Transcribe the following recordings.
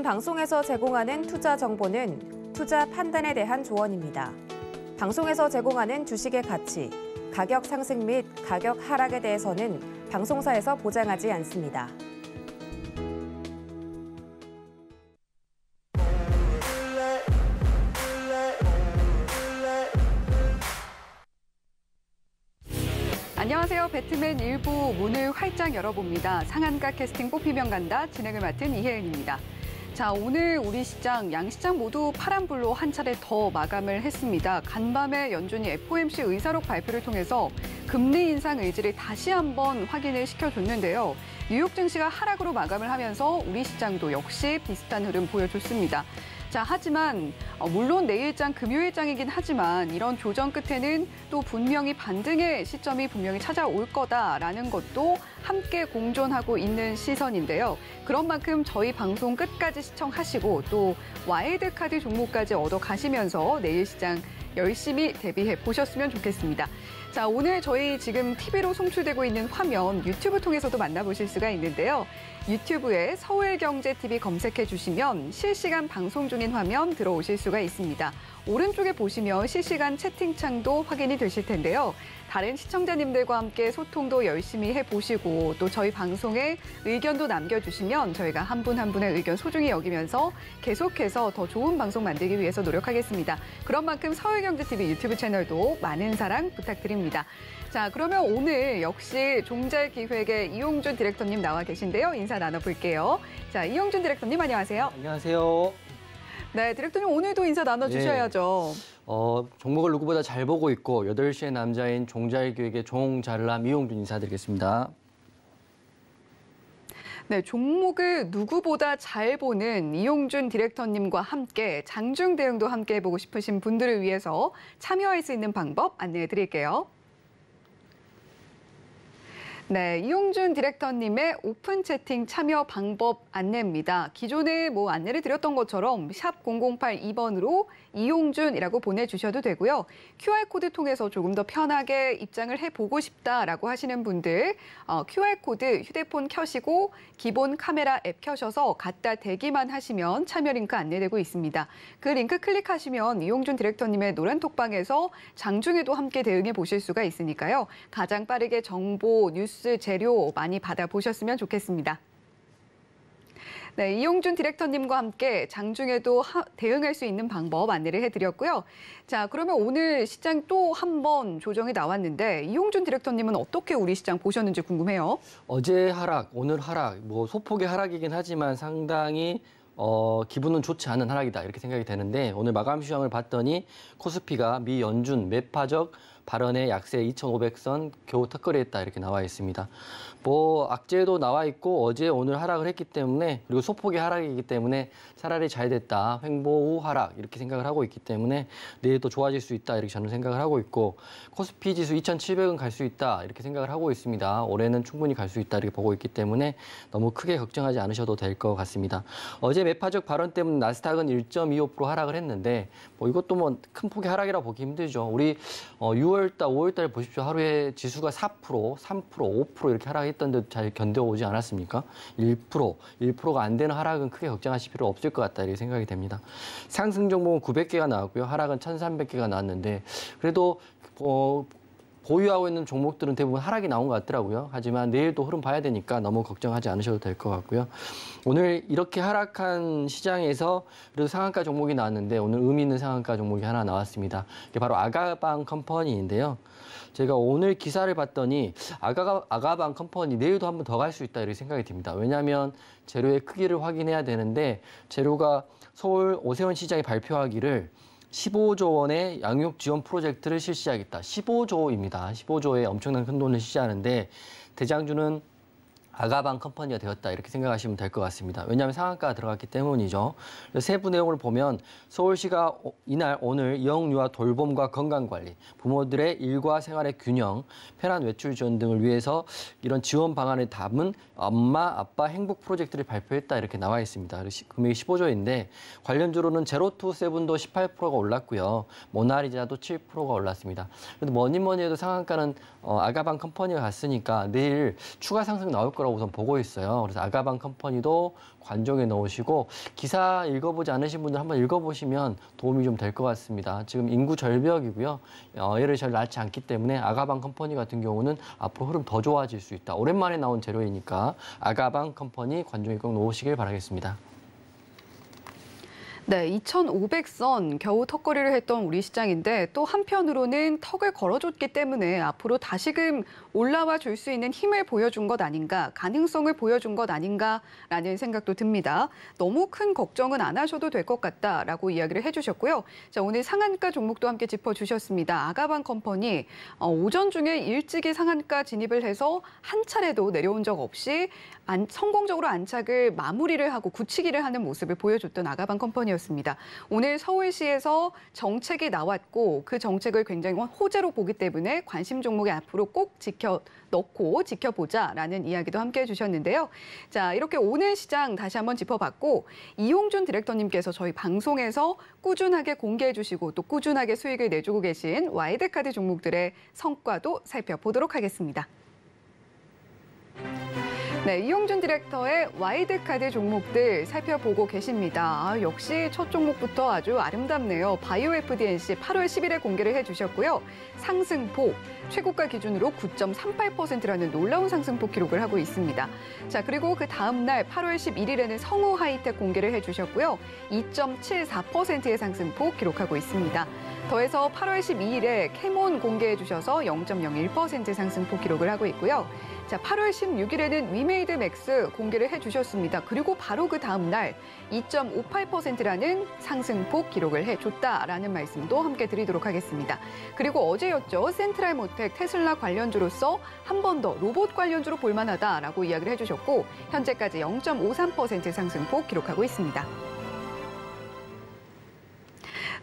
방송에서 제공하는 투자 정보는 투자 판단에 대한 조언입니다. 방송에서 제공하는 주식의 가치, 가격 상승 및 가격 하락에 대해서는 방송사에서 보장하지 않습니다. 안녕하세요. 배트맨 1부 문을 활짝 열어봅니다. 상한가 캐스팅 뽑히면 간다. 진행을 맡은 이혜은입니다. 자, 오늘 우리 시장, 양시장 모두 파란불로 한 차례 더 마감을 했습니다. 간밤에 연준이 FOMC 의사록 발표를 통해서 금리 인상 의지를 다시 한번 확인을 시켜줬는데요. 뉴욕 증시가 하락으로 마감을 하면서 우리 시장도 역시 비슷한 흐름 보여줬습니다. 자, 하지만 물론 내일장, 금요일장이긴 하지만 이런 조정 끝에는 또 분명히 반등의 시점이 분명히 찾아올 거다라는 것도 함께 공존하고 있는 시선인데요. 그런 만큼 저희 방송 끝까지 시청하시고 또 와일드카드 종목까지 얻어가시면서 내일 시장 열심히 대비해 보셨으면 좋겠습니다. 자, 오늘 저희 지금 TV로 송출되고 있는 화면 유튜브 통해서도 만나보실 수가 있는데요. 유튜브에 서울경제TV 검색해 주시면 실시간 방송 중인 화면 들어오실 수가 있습니다. 오른쪽에 보시면 실시간 채팅창도 확인이 되실 텐데요. 다른 시청자님들과 함께 소통도 열심히 해보시고 또 저희 방송에 의견도 남겨주시면 저희가 한 분 한 분의 의견 소중히 여기면서 계속해서 더 좋은 방송 만들기 위해서 노력하겠습니다. 그런 만큼 서울경제TV 유튜브 채널도 많은 사랑 부탁드립니다. 자, 그러면 오늘 역시 종잘기획의 이용준 디렉터님 나와 계신데요. 인사 나눠볼게요. 자, 이용준 디렉터님 안녕하세요. 안녕하세요. 네, 디렉터님 오늘도 인사 나눠주셔야죠. 종목을 누구보다 잘 보고 있고 8시의 남자인 종잘기획의 종잘남 이용준 인사드리겠습니다. 네, 종목을 누구보다 잘 보는 이용준 디렉터님과 함께 장중 대응도 함께 해보고 싶으신 분들을 위해서 참여할 수 있는 방법 안내해 드릴게요. 네, 이용준 디렉터님의 오픈 채팅 참여 방법 안내입니다. 기존에 안내를 드렸던 것처럼 샵 0082번으로 이용준이라고 보내주셔도 되고요. QR코드 통해서 조금 더 편하게 입장을 해보고 싶다라고 하시는 분들 QR코드 휴대폰 켜시고 기본 카메라 앱 켜셔서 갖다 대기만 하시면 참여 링크 안내되고 있습니다. 그 링크 클릭하시면 이용준 디렉터님의 노란 톡방에서 장중에도 함께 대응해 보실 수가 있으니까요. 가장 빠르게 정보, 뉴스, 재료 많이 받아보셨으면 좋겠습니다. 네, 이용준 디렉터님과 함께 장중에도 대응할 수 있는 방법 안내를 해드렸고요. 자, 그러면 오늘 시장 또 한 번 조정이 나왔는데 이용준 디렉터님은 어떻게 우리 시장 보셨는지 궁금해요. 어제 하락, 오늘 하락, 소폭의 하락이긴 하지만 상당히 기분은 좋지 않은 하락이다 이렇게 생각이 되는데 오늘 마감 시황을 봤더니 코스피가 미 연준 매파적 발언의 약세 2,500선 겨우 턱걸이했다 이렇게 나와 있습니다. 악재도 나와 있고 어제 오늘 하락을 했기 때문에 그리고 소폭의 하락이기 때문에 차라리 잘 됐다. 횡보 후 하락 이렇게 생각을 하고 있기 때문에 내일 또 좋아질 수 있다 이렇게 저는 생각을 하고 있고 코스피 지수 2,700은 갈 수 있다 이렇게 생각을 하고 있습니다. 올해는 충분히 갈 수 있다 이렇게 보고 있기 때문에 너무 크게 걱정하지 않으셔도 될 것 같습니다. 어제 매파적 발언 때문에 나스닥은 1.25% 하락을 했는데 이것도 큰 폭의 하락이라고 보기 힘들죠. 우리 6월달, 5월달 보십시오. 하루에 지수가 4%, 3%, 5% 이렇게 하락했던데도 잘 견뎌오지 않았습니까? 1%가 안 되는 하락은 크게 걱정하실 필요 없을 것 같다 이렇게 생각이 됩니다. 상승 종목은 900개가 나왔고요. 하락은 1,300개가 나왔는데 그래도 보유하고 있는 종목들은 대부분 하락이 나온 것 같더라고요. 하지만 내일 또 흐름 봐야 되니까 너무 걱정하지 않으셔도 될 것 같고요. 오늘 이렇게 하락한 시장에서 그래도 상한가 종목이 나왔는데 오늘 의미 있는 상한가 종목이 하나 나왔습니다. 이게 바로 아가방 컴퍼니인데요. 제가 오늘 기사를 봤더니 아가방 컴퍼니 내일도 한 번 더 갈 수 있다 이렇게 생각이 듭니다. 왜냐하면 재료의 크기를 확인해야 되는데 재료가 서울 오세훈 시장이 발표하기를 15조 원의 양육 지원 프로젝트를 실시하겠다. 15조입니다. 15조에 엄청난 큰 돈을 실시하는데 대장주는 아가방 컴퍼니가 되었다 이렇게 생각하시면 될 것 같습니다. 왜냐하면 상한가가 들어갔기 때문이죠. 세부 내용을 보면 서울시가 오늘 영유아 돌봄과 건강관리, 부모들의 일과 생활의 균형, 편한 외출 지원 등을 위해서 이런 지원 방안을 담은 엄마, 아빠 행복 프로젝트를 발표했다 이렇게 나와 있습니다. 금액이 15조인데 관련주로는 제로투세븐도 18%가 올랐고요. 모나리자도 7%가 올랐습니다. 그래도 뭐니 해도 상한가는 아가방 컴퍼니가 갔으니까 내일 추가 상승 나올 거라고 거라고 우선 보고 있어요. 그래서 아가방 컴퍼니도 관종에 넣으시고 기사 읽어보지 않으신 분들 한번 읽어보시면 도움이 좀 될 것 같습니다. 지금 인구 절벽이고요. 얘를 잘 낳지 않기 때문에 아가방 컴퍼니 같은 경우는 앞으로 흐름 더 좋아질 수 있다. 오랜만에 나온 재료이니까 아가방 컴퍼니 관종에 꼭 놓으시길 바라겠습니다. 네, 2,500선 겨우 턱걸이를 했던 우리 시장인데 또 한편으로는 턱을 걸어줬기 때문에 앞으로 다시금 올라와 줄 수 있는 힘을 보여준 것 아닌가, 가능성을 보여준 것 아닌가라는 생각도 듭니다. 너무 큰 걱정은 안 하셔도 될 것 같다라고 이야기를 해주셨고요. 자, 오늘 상한가 종목도 함께 짚어주셨습니다. 아가방 컴퍼니 오전 중에 일찍이 상한가 진입을 해서 한 차례도 내려온 적 없이 성공적으로 안착을 마무리를 하고 굳히기를 하는 모습을 보여줬던 아가방 컴퍼니였습니다. 오늘 서울시에서 정책이 나왔고 그 정책을 굉장히 호재로 보기 때문에 관심 종목에 앞으로 꼭 넣고 지켜보자라는 이야기도 함께 해주셨는데요. 자, 이렇게 오늘 시장 다시 한번 짚어봤고 이용준 디렉터님께서 저희 방송에서 꾸준하게 공개해 주시고 또 꾸준하게 수익을 내주고 계신 와이드카드 종목들의 성과도 살펴보도록 하겠습니다. 네, 이용준 디렉터의 와이드카드 종목들 살펴보고 계십니다. 역시 첫 종목부터 아주 아름답네요. 바이오 FDNC 8월 10일에 공개를 해주셨고요. 상승폭, 최고가 기준으로 9.38%라는 놀라운 상승폭 기록을 하고 있습니다. 자, 그리고 그 다음 날 8월 11일에는 성우 하이텍 공개를 해주셨고요. 2.74%의 상승폭 기록하고 있습니다. 더해서 8월 12일에 캐몬 공개해 주셔서 0.01% 상승폭 기록을 하고 있고요. 자, 8월 16일에는 위메이드 맥스 공개를 해주셨습니다. 그리고 바로 그 다음 날 2.58%라는 상승폭 기록을 해줬다라는 말씀도 함께 드리도록 하겠습니다. 그리고 어제였죠. 센트럴모텍 테슬라 관련주로서 한 번 더 로봇 관련주로 볼만하다라고 이야기를 해주셨고 현재까지 0.53% 상승폭 기록하고 있습니다.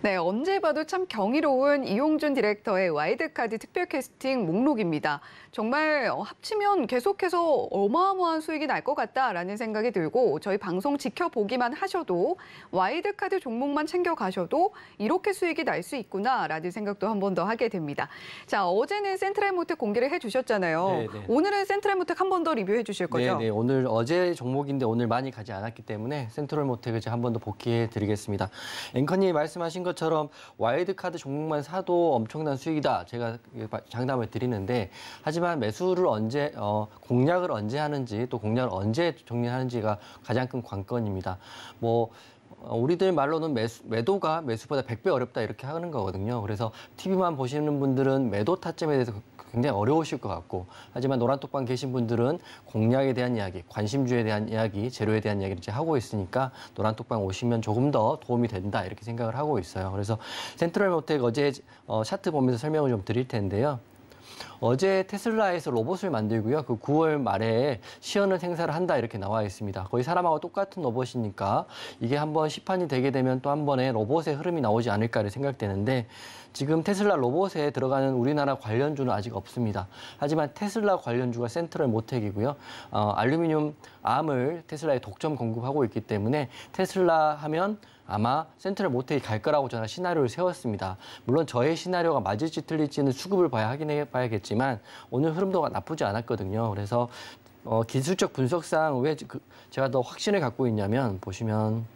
네, 언제 봐도 참 경이로운 이용준 디렉터의 와이드카드 특별 캐스팅 목록입니다. 정말 합치면 계속해서 어마어마한 수익이 날 것 같다라는 생각이 들고 저희 방송 지켜보기만 하셔도 와이드카드 종목만 챙겨가셔도 이렇게 수익이 날 수 있구나라는 생각도 한 번 더 하게 됩니다. 자, 어제는 센트럴모텍 공개를 해주셨잖아요. 네네. 오늘은 센트럴모텍 한 번 더 리뷰해 주실 거죠? 네, 오늘 어제 종목인데 오늘 많이 가지 않았기 때문에 센트럴모텍을 제가 한 번 더 복귀해 드리겠습니다. 앵커님이 말씀하신 것처럼 와이드카드 종목만 사도 엄청난 수익이다. 제가 장담을 드리는데 하지만 매수를 언제 공략을 언제 하는지 또 공략을 언제 정리하는지가 가장 큰 관건입니다. 우리들 말로는 매도가 매수보다 100배 어렵다 이렇게 하는 거거든요. 그래서 TV만 보시는 분들은 매도 타점에 대해서 굉장히 어려우실 것 같고 하지만 노란톡방 계신 분들은 공략에 대한 이야기, 관심주에 대한 이야기, 재료에 대한 이야기를 이제 하고 있으니까 노란톡방 오시면 조금 더 도움이 된다 이렇게 생각을 하고 있어요. 그래서 센트럴모텍 어제 차트 보면서 설명을 좀 드릴 텐데요. 어제 테슬라에서 로봇을 만들고요. 그 9월 말에 시연을 생산을 한다 이렇게 나와 있습니다. 거의 사람하고 똑같은 로봇이니까 이게 한번 시판이 되게 되면 또 한 번에 로봇의 흐름이 나오지 않을까 생각되는데 지금 테슬라 로봇에 들어가는 우리나라 관련주는 아직 없습니다. 하지만 테슬라 관련주가 센트럴모텍이고요. 알루미늄 암을 테슬라에 독점 공급하고 있기 때문에 테슬라 하면 아마 센트럴모텍이 갈 거라고 저는 시나리오를 세웠습니다. 물론 저의 시나리오가 맞을지 틀릴지는 수급을 확인해 봐야겠지만 오늘 흐름도 나쁘지 않았거든요. 그래서 기술적 분석상 왜 제가 더 확신을 갖고 있냐면 보시면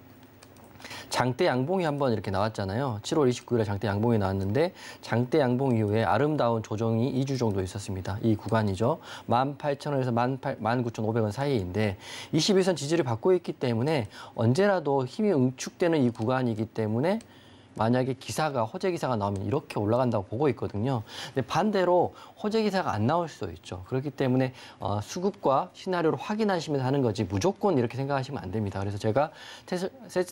장대 양봉이 한번 이렇게 나왔잖아요. 7월 29일에 장대 양봉이 나왔는데 장대 양봉 이후에 아름다운 조정이 2주 정도 있었습니다. 이 구간이죠. 18,000원에서 19,500원 사이인데 21선 지지를 받고 있기 때문에 언제라도 힘이 응축되는 이 구간이기 때문에 만약에 호재 기사가 나오면 이렇게 올라간다고 보고 있거든요. 근데 반대로 호재 기사가 안 나올 수도 있죠. 그렇기 때문에 수급과 시나리오를 확인하시면서 하는 거지 무조건 이렇게 생각하시면 안 됩니다. 그래서 제가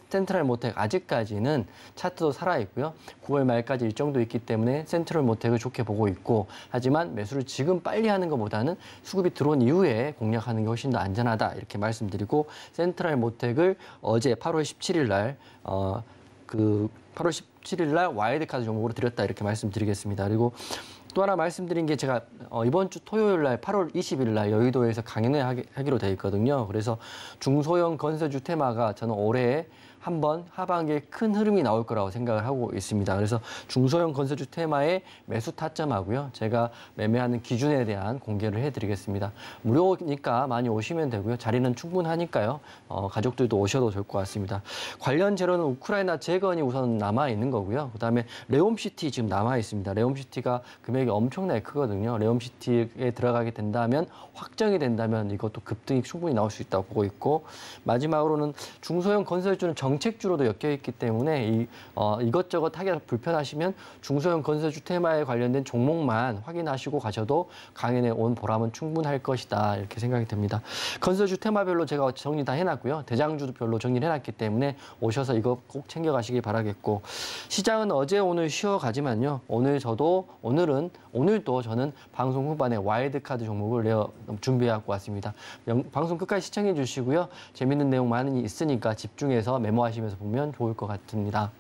센트럴모텍 아직까지는 차트도 살아있고요. 9월 말까지 일정도 있기 때문에 센트럴모텍을 좋게 보고 있고 하지만 매수를 지금 빨리 하는 것보다는 수급이 들어온 이후에 공략하는 게 훨씬 더 안전하다 이렇게 말씀드리고 센트럴모텍을 어제 8월 17일 날 8월 17일 날 와이드카드 종목으로 드렸다 이렇게 말씀드리겠습니다. 그리고 또 하나 말씀드린 게 제가 이번 주 토요일 날 8월 20일 날 여의도에서 강연을 하기로 돼 있거든요. 그래서 중소형 건설주 테마가 저는 올해 한번 하반기에 큰 흐름이 나올 거라고 생각을 하고 있습니다. 그래서 중소형 건설주 테마의 매수 타점하고요. 제가 매매하는 기준에 대한 공개를 해드리겠습니다. 무료니까 많이 오시면 되고요. 자리는 충분하니까요. 가족들도 오셔도 좋을 것 같습니다. 관련 재료는 우크라이나 재건이 우선 남아 있는 거고요. 그다음에 레옴시티 지금 남아 있습니다. 레옴시티가 금액이 엄청나게 크거든요. 레옴시티에 들어가게 된다면 확정이 된다면 이것도 급등이 충분히 나올 수 있다고 보고 있고 마지막으로는 중소형 건설주는 정책주로도 엮여 있기 때문에 이것저것 하기가 불편하시면 중소형 건설주 테마에 관련된 종목만 확인하시고 가셔도 강연에 온 보람은 충분할 것이다 이렇게 생각이 됩니다. 건설주 테마별로 제가 정리 다 해놨고요. 대장주별로 정리를 해놨기 때문에 오셔서 이거 꼭 챙겨가시기 바라겠고 시장은 어제 오늘 쉬어가지만요. 오늘도 저는 방송 후반에 와일드카드 종목을 준비해갖고 왔습니다. 방송 끝까지 시청해 주시고요. 재밌는 내용 많이 있으니까 집중해서 메모하시면서 보면 좋을 것 같습니다.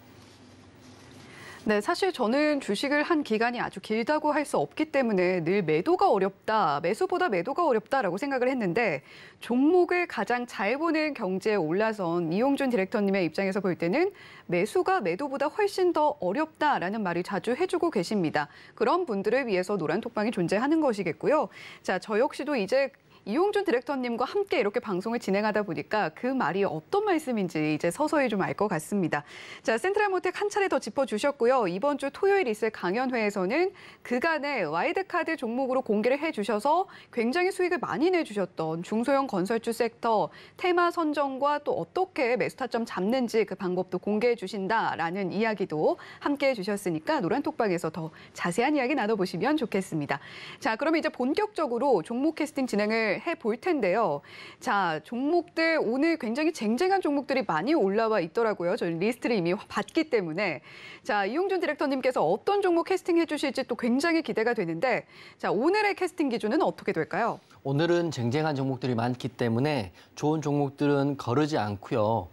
네, 사실 저는 주식을 한 기간이 아주 길다고 할 수 없기 때문에 늘 매도가 어렵다, 매수보다 매도가 어렵다라고 생각을 했는데 종목을 가장 잘 보는 경제에 올라선 이용준 디렉터님의 입장에서 볼 때는 매수가 매도보다 훨씬 더 어렵다라는 말을 자주 해주고 계십니다. 그런 분들을 위해서 노란톡방이 존재하는 것이겠고요. 자, 저 역시도 이제 이용준 디렉터님과 함께 이렇게 방송을 진행하다 보니까 그 말이 어떤 말씀인지 이제 서서히 좀 알 것 같습니다. 자, 센트럴모텍 한 차례 더 짚어주셨고요. 이번 주 토요일 있을 강연회에서는 그간의 와일드카드 종목으로 공개를 해주셔서 굉장히 수익을 많이 내주셨던 중소형 건설주 섹터 테마 선정과 또 어떻게 매수 타점 잡는지 그 방법도 공개해 주신다라는 이야기도 함께 해주셨으니까 노란톡방에서 더 자세한 이야기 나눠보시면 좋겠습니다. 자, 그러면 이제 본격적으로 종목 캐스팅 진행을 해볼 텐데요. 자, 종목들 오늘 굉장히 쟁쟁한 종목들이 많이 올라와 있더라고요. 저희 리스트를 이미 봤기 때문에. 자, 이용준 디렉터님께서 어떤 종목 캐스팅해 주실지 또 굉장히 기대가 되는데 자, 오늘의 캐스팅 기준은 어떻게 될까요? 오늘은 쟁쟁한 종목들이 많기 때문에 좋은 종목들은 거르지 않고요.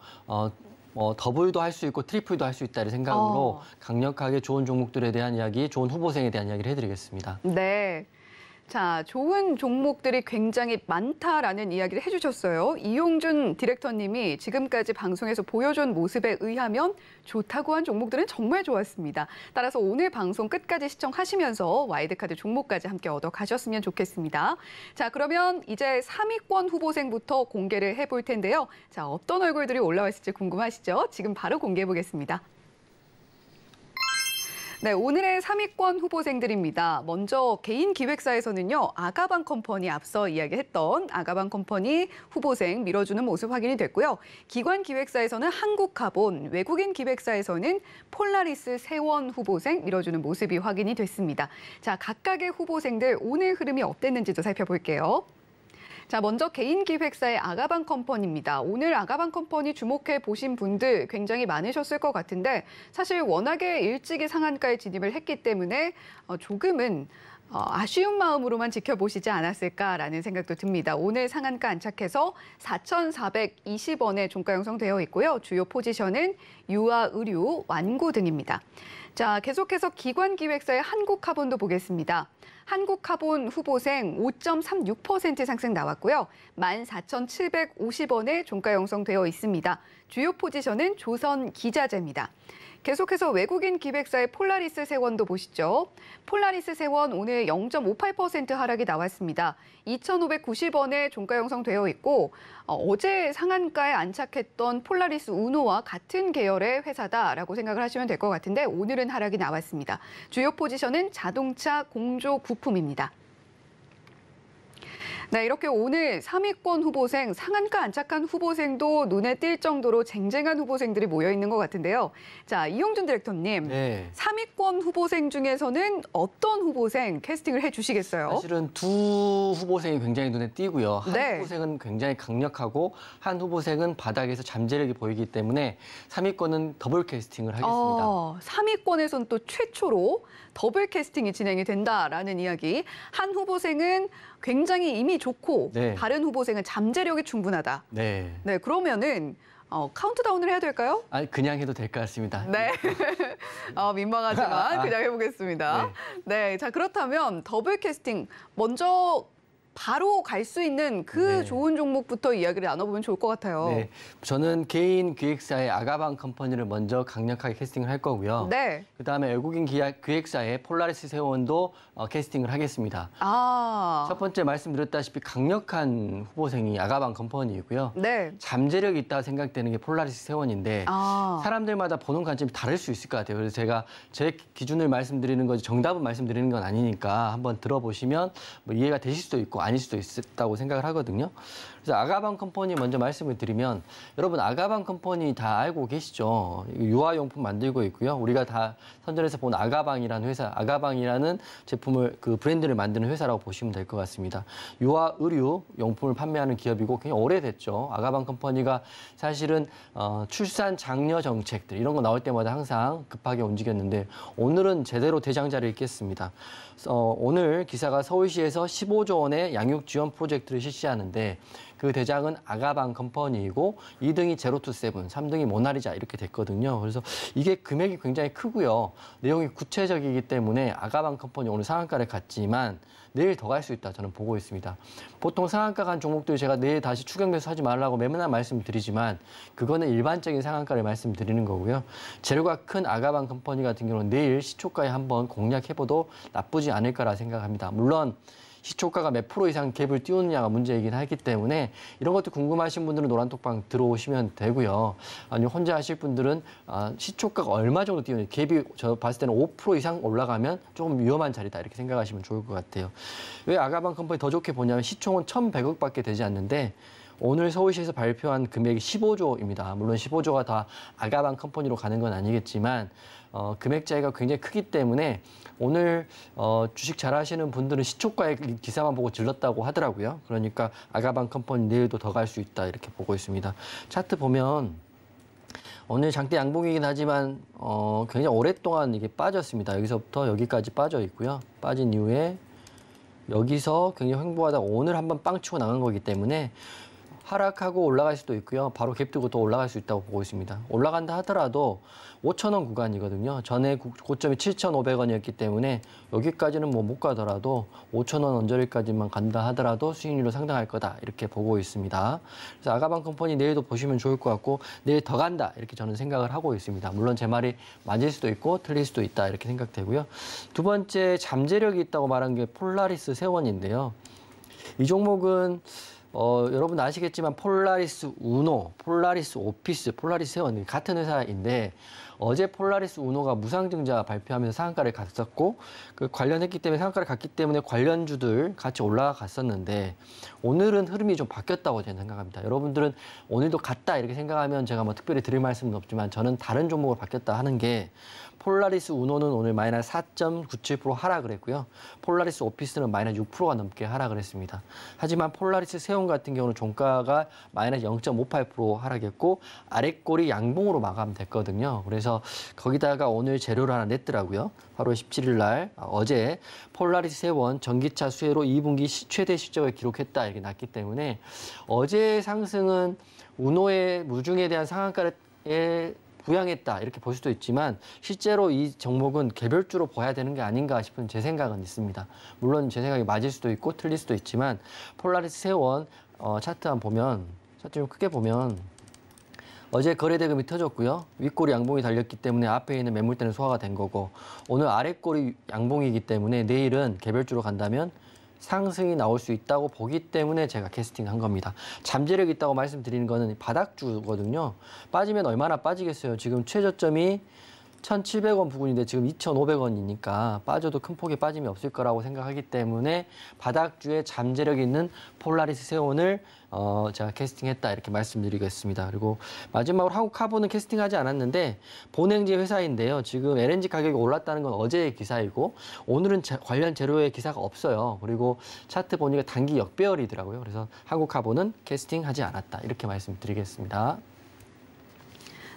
더블도 할 수 있고 트리플도 할 수 있다는 생각으로 강력하게 좋은 종목들에 대한 이야기, 좋은 후보생에 대한 이야기를 해드리겠습니다. 네. 자, 좋은 종목들이 굉장히 많다라는 이야기를 해주셨어요. 이용준 디렉터님이 지금까지 방송에서 보여준 모습에 의하면 좋다고 한 종목들은 정말 좋았습니다. 따라서 오늘 방송 끝까지 시청하시면서 와일드카드 종목까지 함께 얻어가셨으면 좋겠습니다. 자, 그러면 이제 3위권 후보생부터 공개를 해볼 텐데요. 자, 어떤 얼굴들이 올라와 있을지 궁금하시죠? 지금 바로 공개해 보겠습니다. 네, 오늘의 3위권 후보생들입니다. 먼저 개인 기획사에서는요, 아가방 컴퍼니 앞서 이야기했던 아가방 컴퍼니 후보생 밀어주는 모습 확인이 됐고요. 기관 기획사에서는 한국카본, 외국인 기획사에서는 폴라리스 세원 후보생 밀어주는 모습이 확인이 됐습니다. 자, 각각의 후보생들 오늘 흐름이 어땠는지도 살펴볼게요. 자, 먼저 개인 기획사의 아가방 컴퍼니입니다. 오늘 아가방 컴퍼니 주목해 보신 분들 굉장히 많으셨을 것 같은데 사실 워낙에 일찍이 상한가에 진입을 했기 때문에 조금은 아쉬운 마음으로만 지켜보시지 않았을까라는 생각도 듭니다. 오늘 상한가 안착해서 4,420원에 종가 형성되어 있고요. 주요 포지션은 유아, 의류, 완구 등입니다. 자, 계속해서 기관 기획사의 한국카본도 보겠습니다. 한국카본 후보생 5.36% 상승 나왔고요. 14,750원에 종가 형성되어 있습니다. 주요 포지션은 조선기자재입니다. 계속해서 외국인 기획사의 폴라리스 세원도 보시죠. 폴라리스 세원 오늘 0.58% 하락이 나왔습니다. 2,590원에 종가 형성되어 있고 어제 상한가에 안착했던 폴라리스 우노와 같은 계열의 회사다라고 생각을 하시면 될 것 같은데 오늘은 하락이 나왔습니다. 주요 포지션은 자동차 공조 부품입니다. 네, 이렇게 오늘 3위권 후보생, 상한가 안착한 후보생도 눈에 띌 정도로 쟁쟁한 후보생들이 모여 있는 것 같은데요. 자, 이용준 디렉터님, 네. 3위권 후보생 중에서는 어떤 후보생 캐스팅을 해주시겠어요? 사실은 두 후보생이 굉장히 눈에 띄고요. 한 후보생은 굉장히 강력하고 한 후보생은 바닥에서 잠재력이 보이기 때문에 3위권은 더블 캐스팅을 하겠습니다. 3위권에서는 또 최초로 더블 캐스팅이 진행이 된다라는 이야기. 한 후보생은 굉장히 이미 좋고 다른 후보생은 잠재력이 충분하다. 네, 그러면은 카운트다운을 해야 될까요? 아니, 그냥 해도 될 것 같습니다. 네. 민망하지만 그냥 해보겠습니다. 네, 자, 그렇다면 더블 캐스팅 먼저 바로 갈 수 있는 그 네. 좋은 종목부터 이야기를 나눠보면 좋을 것 같아요. 네, 저는 개인 기획사의 아가방 컴퍼니를 먼저 강력하게 캐스팅을 할 거고요. 네. 그다음에 외국인 기획사의 폴라리스 세원도 캐스팅을 하겠습니다. 아. 첫 번째 말씀드렸다시피 강력한 후보생이 아가방 컴퍼니이고요. 네. 잠재력이 있다 생각되는 게 폴라리스 세원인데 아. 사람들마다 보는 관점이 다를 수 있을 것 같아요. 그래서 제가 제 기준을 말씀드리는 거지 정답은 말씀드리는 건 아니니까 한번 들어보시면 뭐 이해가 되실 수도 있고 아닐 수도 있다고 생각을 하거든요. 그래서 아가방 컴퍼니 먼저 말씀을 드리면 여러분 아가방 컴퍼니 다 알고 계시죠? 유아용품 만들고 있고요. 우리가 다 선전에서 본 아가방이라는 회사, 아가방이라는 제품을 그 브랜드를 만드는 회사라고 보시면 될 것 같습니다. 유아 의류 용품을 판매하는 기업이고 굉장히 오래됐죠. 아가방 컴퍼니가 사실은 출산 장려 정책들 이런 거 나올 때마다 항상 급하게 움직였는데 오늘은 제대로 대장자를 잇겠습니다. 오늘 기사가 서울시에서 15조 원의 양육 지원 프로젝트를 실시하는데 그 대장은 아가방 컴퍼니이고 2등이 제로투세븐, 3등이 모나리자 이렇게 됐거든요. 그래서 이게 금액이 굉장히 크고요. 내용이 구체적이기 때문에 아가방 컴퍼니 오늘 상한가를 갔지만 내일 더 갈 수 있다 저는 보고 있습니다. 보통 상한가 간 종목들 제가 내일 다시 추격 매수하지 말라고 매번 말씀드리지만 그거는 일반적인 상한가를 말씀드리는 거고요. 재료가 큰 아가방 컴퍼니 같은 경우는 내일 시초가에 한번 공략해봐도 나쁘지 않을 거라 생각합니다. 물론 시초가가 몇 프로 이상 갭을 띄우느냐가 문제이긴 하기 때문에 이런 것도 궁금하신 분들은 노란톡방 들어오시면 되고요. 아니면 혼자 하실 분들은 시초가가 얼마 정도 띄우느냐, 갭이 저 봤을 때는 5% 이상 올라가면 조금 위험한 자리다 이렇게 생각하시면 좋을 것 같아요. 왜 아가방 컴퍼니 더 좋게 보냐면 시총은 1,100억밖에 되지 않는데 오늘 서울시에서 발표한 금액이 15조입니다. 물론 15조가 다 아가방 컴퍼니로 가는 건 아니겠지만 금액 차이가 굉장히 크기 때문에 오늘 주식 잘 하시는 분들은 시초가의 기사만 보고 질렀다고 하더라고요. 그러니까 아가방 컴퍼니 내일도 더 갈 수 있다 이렇게 보고 있습니다. 차트 보면 오늘 장대 양봉이긴 하지만 굉장히 오랫동안 이게 빠졌습니다. 여기서부터 여기까지 빠져 있고요. 빠진 이후에 여기서 굉장히 횡보하다가 오늘 한번 빵 치고 나간 거기 때문에 하락하고 올라갈 수도 있고요. 바로 갭 뜨고 또 올라갈 수 있다고 보고 있습니다. 올라간다 하더라도 5,000원 구간이거든요. 전에 고점이 7,500원이었기 때문에 여기까지는 뭐 못 가더라도 5,000원 언저리까지만 간다 하더라도 수익률로 상당할 거다 이렇게 보고 있습니다. 그래서 아가방 컴퍼니 내일도 보시면 좋을 것 같고 내일 더 간다 이렇게 저는 생각을 하고 있습니다. 물론 제 말이 맞을 수도 있고 틀릴 수도 있다 이렇게 생각되고요. 두 번째 잠재력이 있다고 말한 게 폴라리스 세원인데요. 이 종목은 여러분 아시겠지만 폴라리스 우노, 폴라리스 오피스, 폴라리스 세원 같은 회사인데 어제 폴라리스 우노가 무상증자 발표하면서 상한가를 갔었고 그 관련했기 때문에 상한가를 갔기 때문에 관련주들 같이 올라갔었는데 오늘은 흐름이 좀 바뀌었다고 저는 생각합니다. 여러분들은 오늘도 갔다 이렇게 생각하면 제가 뭐 특별히 드릴 말씀은 없지만 저는 다른 종목으로 바뀌었다 하는 게 폴라리스 우노는 오늘 마이너스 4.97% 하락을 했고요. 폴라리스 오피스는 마이너스 6%가 넘게 하락을 했습니다. 하지만 폴라리스 세원 같은 경우는 종가가 마이너스 0.58% 하락했고 아랫골이 양봉으로 마감됐거든요. 그래서 거기다가 오늘 재료를 하나 냈더라고요. 8월 17일 날 어제 폴라리스 세원 전기차 수혜로 2분기 최대 실적을 기록했다 이렇게 났기 때문에 어제 상승은 우노의 무중에 대한 상한가를 부양했다 이렇게 볼 수도 있지만 실제로 이 종목은 개별주로 봐야 되는 게 아닌가 싶은 제 생각은 있습니다. 물론 제 생각이 맞을 수도 있고 틀릴 수도 있지만 폴라리스 세원 차트 한번 보면 차트 좀 크게 보면 어제 거래대금이 터졌고요. 윗골이 양봉이 달렸기 때문에 앞에 있는 매물대는 소화가 된 거고 오늘 아랫골이 양봉이기 때문에 내일은 개별주로 간다면 상승이 나올 수 있다고 보기 때문에 제가 캐스팅한 겁니다. 잠재력이 있다고 말씀드리는 거는 바닥주거든요. 빠지면 얼마나 빠지겠어요. 지금 최저점이 1,700원 부근인데 지금 2,500원이니까 빠져도 큰 폭의 빠짐이 없을 거라고 생각하기 때문에 바닥주에 잠재력 있는 폴라리스 세원을 제가 캐스팅했다 이렇게 말씀드리겠습니다. 그리고 마지막으로 한국카본은 캐스팅하지 않았는데 본행지 회사인데요. 지금 LNG 가격이 올랐다는 건 어제의 기사이고 오늘은 관련 재료의 기사가 없어요. 그리고 차트 보니까 단기 역배열이더라고요. 그래서 한국카본은 캐스팅하지 않았다 이렇게 말씀드리겠습니다.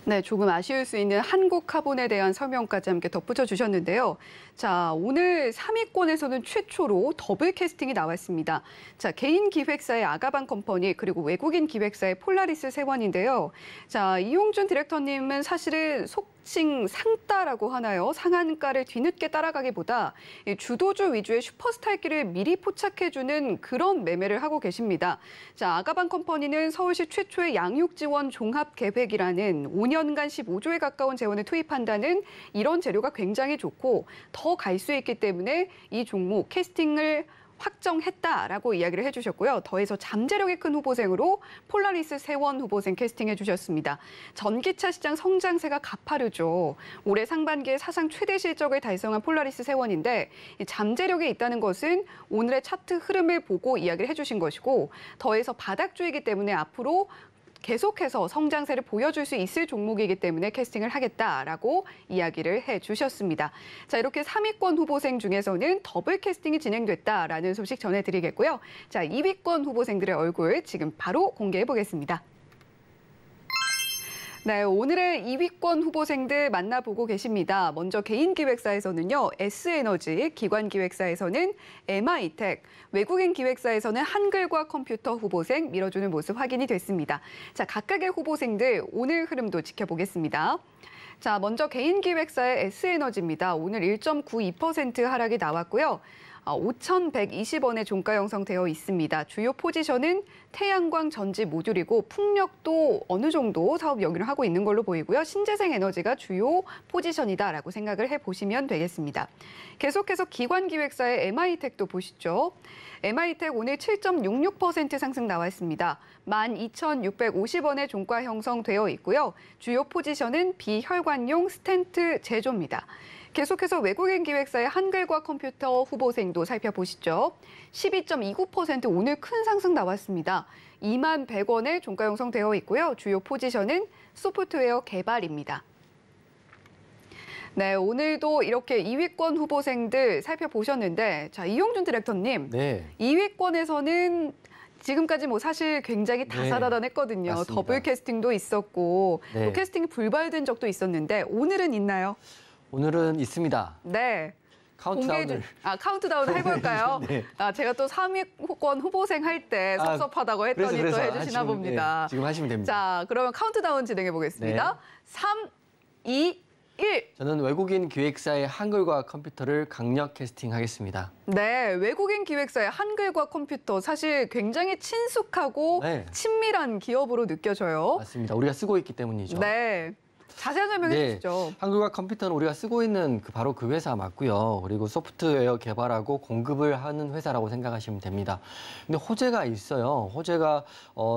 네, 조금 아쉬울 수 있는 한국카본에 대한 설명까지 함께 덧붙여 주셨는데요. 자, 오늘 3위권에서는 최초로 더블 캐스팅이 나왔습니다. 자, 개인 기획사의 아가방 컴퍼니 그리고 외국인 기획사의 폴라리스 세원인데요. 자, 이용준 디렉터님은 사실은 하층 상따라고 하나요? 상한가를 뒤늦게 따라가기보다 이 주도주 위주의 슈퍼스타끼를 미리 포착해주는 그런 매매를 하고 계십니다. 자, 아가방 컴퍼니는 서울시 최초의 양육 지원 종합 계획이라는 5년간 15조에 가까운 재원을 투입한다는 이런 재료가 굉장히 좋고 더 갈 수 있기 때문에 이 종목 캐스팅을 확정했다라고 이야기를 해주셨고요. 더해서 잠재력이 큰 후보생으로 폴라리스 세원 후보생 캐스팅해 주셨습니다. 전기차 시장 성장세가 가파르죠. 올해 상반기에 사상 최대 실적을 달성한 폴라리스 세원인데 잠재력이 있다는 것은 오늘의 차트 흐름을 보고 이야기를 해주신 것이고 더해서 바닥주이기 때문에 앞으로 계속해서 성장세를 보여줄 수 있을 종목이기 때문에 캐스팅을 하겠다라고 이야기를 해주셨습니다. 자, 이렇게 3위권 후보생 중에서는 더블 캐스팅이 진행됐다라는 소식 전해드리겠고요. 자, 2위권 후보생들의 얼굴 지금 바로 공개해 보겠습니다. 네, 오늘의 2위권 후보생들 만나보고 계십니다. 먼저 개인기획사에서는요, S에너지, 기관기획사에서는 MI텍, 외국인 기획사에서는 한글과 컴퓨터 후보생 밀어주는 모습 확인이 됐습니다. 자, 각각의 후보생들 오늘 흐름도 지켜보겠습니다. 자, 먼저 개인기획사의 S에너지입니다. 오늘 1.92% 하락이 나왔고요. 5,120원의 종가 형성되어 있습니다. 주요 포지션은 태양광 전지 모듈이고 풍력도 어느 정도 사업 영위를 하고 있는 걸로 보이고요. 신재생 에너지가 주요 포지션이다라고 생각을 해보시면 되겠습니다. 계속해서 기관기획사의 MI텍도 보시죠. MI텍 오늘 7.66% 상승 나왔습니다. 12,650원의 종가 형성되어 있고요. 주요 포지션은 비혈관용 스텐트 제조입니다. 계속해서 외국인 기획사의 한글과 컴퓨터 후보생도 살펴보시죠. 12.29% 오늘 큰 상승 나왔습니다. 21,100원의 종가 형성되어 있고요. 주요 포지션은 소프트웨어 개발입니다. 네, 오늘도 이렇게 2위권 후보생들 살펴보셨는데, 자, 이용준 디렉터님, 네. 2위권에서는 지금까지 뭐 사실 굉장히 다사다난했거든요. 맞습니다. 더블 캐스팅도 있었고, 네. 또 캐스팅이 불발된 적도 있었는데 오늘은 있나요? 오늘은 있습니다. 네. 카운트다운을. 카운트다운 해볼까요? 네. 제가 또 3위권 후보생 할 때 섭섭하다고 했더니 그래서 또 해주시나 지금, 봅니다. 네, 지금 하시면 됩니다. 자, 그러면 카운트다운 진행해 보겠습니다. 네. 3, 2, 1. 저는 외국인 기획사의 한글과 컴퓨터를 강력 캐스팅하겠습니다. 네, 외국인 기획사의 한글과 컴퓨터 사실 굉장히 친숙하고 네. 친밀한 기업으로 느껴져요. 맞습니다. 우리가 쓰고 있기 때문이죠. 네. 자세한 설명해 네, 주시죠. 한글과 컴퓨터는 우리가 쓰고 있는 바로 그 회사 맞고요. 그리고 소프트웨어 개발하고 공급을 하는 회사라고 생각하시면 됩니다. 근데 호재가 있어요. 호재가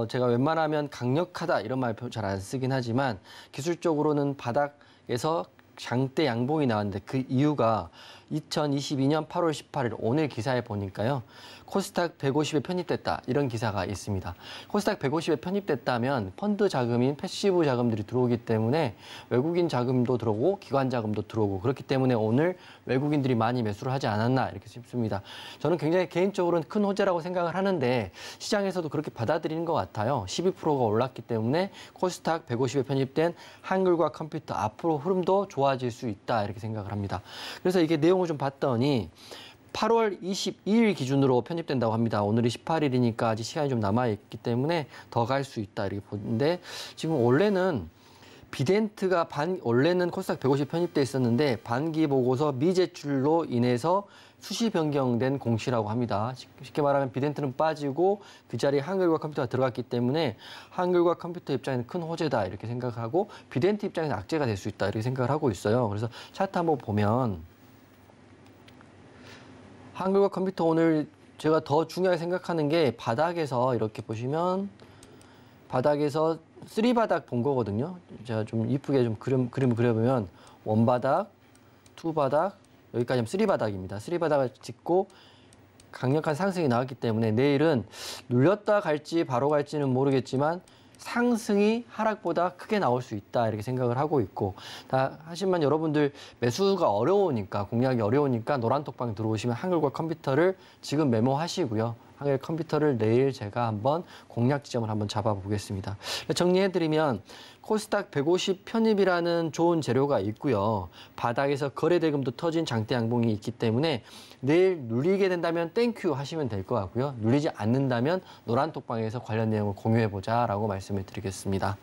제가 웬만하면 강력하다 이런 말 잘 안 쓰긴 하지만 기술적으로는 바닥에서 장대 양봉이 나왔는데 그 이유가 2022년 8월 18일 오늘 기사에 보니까요. 코스닥 150에 편입됐다 이런 기사가 있습니다. 코스닥 150에 편입됐다면 펀드 자금인 패시브 자금들이 들어오기 때문에 외국인 자금도 들어오고 기관 자금도 들어오고 그렇기 때문에 오늘 외국인들이 많이 매수를 하지 않았나 이렇게 싶습니다. 저는 굉장히 개인적으로는 큰 호재라고 생각을 하는데 시장에서도 그렇게 받아들이는 것 같아요. 12%가 올랐기 때문에 코스닥 150에 편입된 한글과 컴퓨터 앞으로 흐름도 좋아질 수 있다 이렇게 생각을 합니다. 그래서 이게 내용을 좀 봤더니 8월 22일 기준으로 편입된다고 합니다. 오늘이 18일이니까 아직 시간이 좀 남아있기 때문에 더 갈 수 있다 이렇게 보는데 지금 원래는 비덴트가 원래는 코스닥 150 편입돼 있었는데 반기 보고서 미제출로 인해서 수시 변경된 공시라고 합니다. 쉽게 말하면 비덴트는 빠지고 그 자리에 한글과 컴퓨터가 들어갔기 때문에 한글과 컴퓨터 입장에는 큰 호재다 이렇게 생각하고 비덴트 입장에는 악재가 될 수 있다 이렇게 생각을 하고 있어요. 그래서 차트 한번 보면 한글과 컴퓨터 오늘 제가 더 중요하게 생각하는 게 바닥에서 이렇게 보시면 바닥에서 3바닥 본 거거든요. 제가 좀 이쁘게 좀 그림을 그려보면 1바닥, 2바닥, 여기까지 하면 3바닥입니다. 3바닥을 짚고 강력한 상승이 나왔기 때문에 내일은 눌렸다 갈지 바로 갈지는 모르겠지만 상승이 하락보다 크게 나올 수 있다 이렇게 생각을 하고 있고 하지만 여러분들 매수가 어려우니까 공략이 어려우니까 노란톡방 들어오시면 한글과 컴퓨터를 지금 메모하시고요. 한글 컴퓨터를 내일 제가 한번 공략 지점을 한번 잡아보겠습니다. 정리해드리면 코스닥 150 편입이라는 좋은 재료가 있고요. 바닥에서 거래대금도 터진 장대 양봉이 있기 때문에 내일 눌리게 된다면 땡큐 하시면 될 것 같고요. 눌리지 않는다면 노란톡방에서 관련 내용을 공유해보자라고 말씀을 드리겠습니다.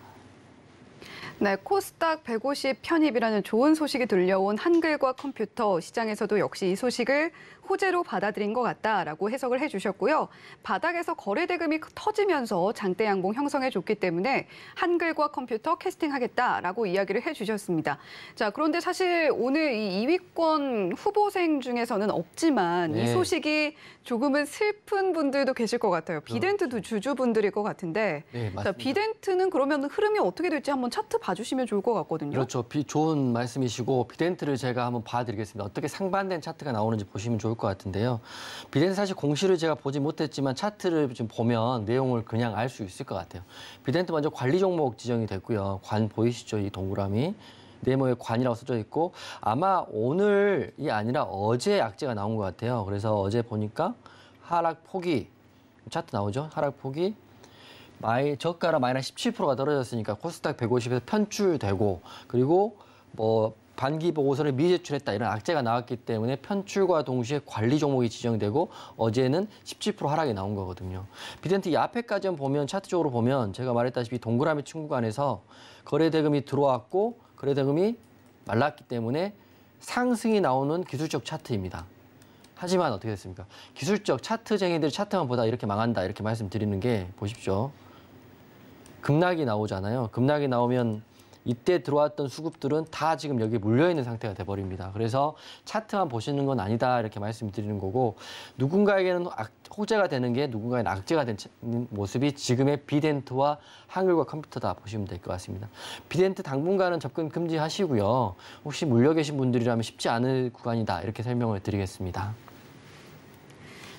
네, 코스닥 150 편입이라는 좋은 소식이 들려온 한글과 컴퓨터 시장에서도 역시 이 소식을 호재로 받아들인 것 같다라고 해석을 해주셨고요. 바닥에서 거래 대금이 터지면서 장대 양봉 형성해줬기 때문에 한글과 컴퓨터 캐스팅하겠다라고 이야기를 해주셨습니다. 자, 그런데 사실 오늘 이 2위권 후보생 중에서는 없지만 이 소식이 조금은 슬픈 분들도 계실 것 같아요. 비덴트도 주주분들일 것 같은데 네, 자, 비덴트는 그러면 흐름이 어떻게 될지 한번 차트 봐주시면 좋을 것 같거든요. 그렇죠. 좋은 말씀이시고 비덴트를 제가 한번 봐드리겠습니다. 어떻게 상반된 차트가 나오는지 보시면 좋을 것 같은데요. 비덴트 사실 공시를 제가 보지 못했지만 차트를 좀 보면 내용을 그냥 알 수 있을 것 같아요. 비덴트 먼저 관리 종목 지정이 됐고요. 관 보이시죠? 이 동그라미. 네모에 관이라고 써져 있고 아마 오늘이 아니라 어제 악재가 나온 것 같아요. 그래서 어제 보니까 하락폭이 차트 나오죠? 하락폭이 저가라 마이너스 17%가 떨어졌으니까 코스닥 150에서 편출되고 그리고 뭐 반기 보고서를 미제출했다 이런 악재가 나왔기 때문에 편출과 동시에 관리 종목이 지정되고 어제는 17% 하락이 나온 거거든요. 비덴트 이 앞에까지 보면 차트적으로 보면 제가 말했다시피 동그라미 친구간에서 거래 대금이 들어왔고 거래 대금이 말랐기 때문에 상승이 나오는 기술적 차트입니다. 하지만 어떻게 됐습니까? 기술적 차트쟁이들이 차트만 보다 이렇게 망한다 이렇게 말씀드리는 게 보십시오. 급락이 나오잖아요. 급락이 나오면 이때 들어왔던 수급들은 다 지금 여기 물려있는 상태가 돼버립니다. 그래서 차트만 보시는 건 아니다 이렇게 말씀드리는 거고 누군가에게는 호재가 되는 게 누군가에는 악재가 된 모습이 지금의 비덴트와 한글과 컴퓨터다 보시면 될 것 같습니다. 비덴트 당분간은 접근 금지하시고요. 혹시 물려 계신 분들이라면 쉽지 않을 구간이다 이렇게 설명을 드리겠습니다.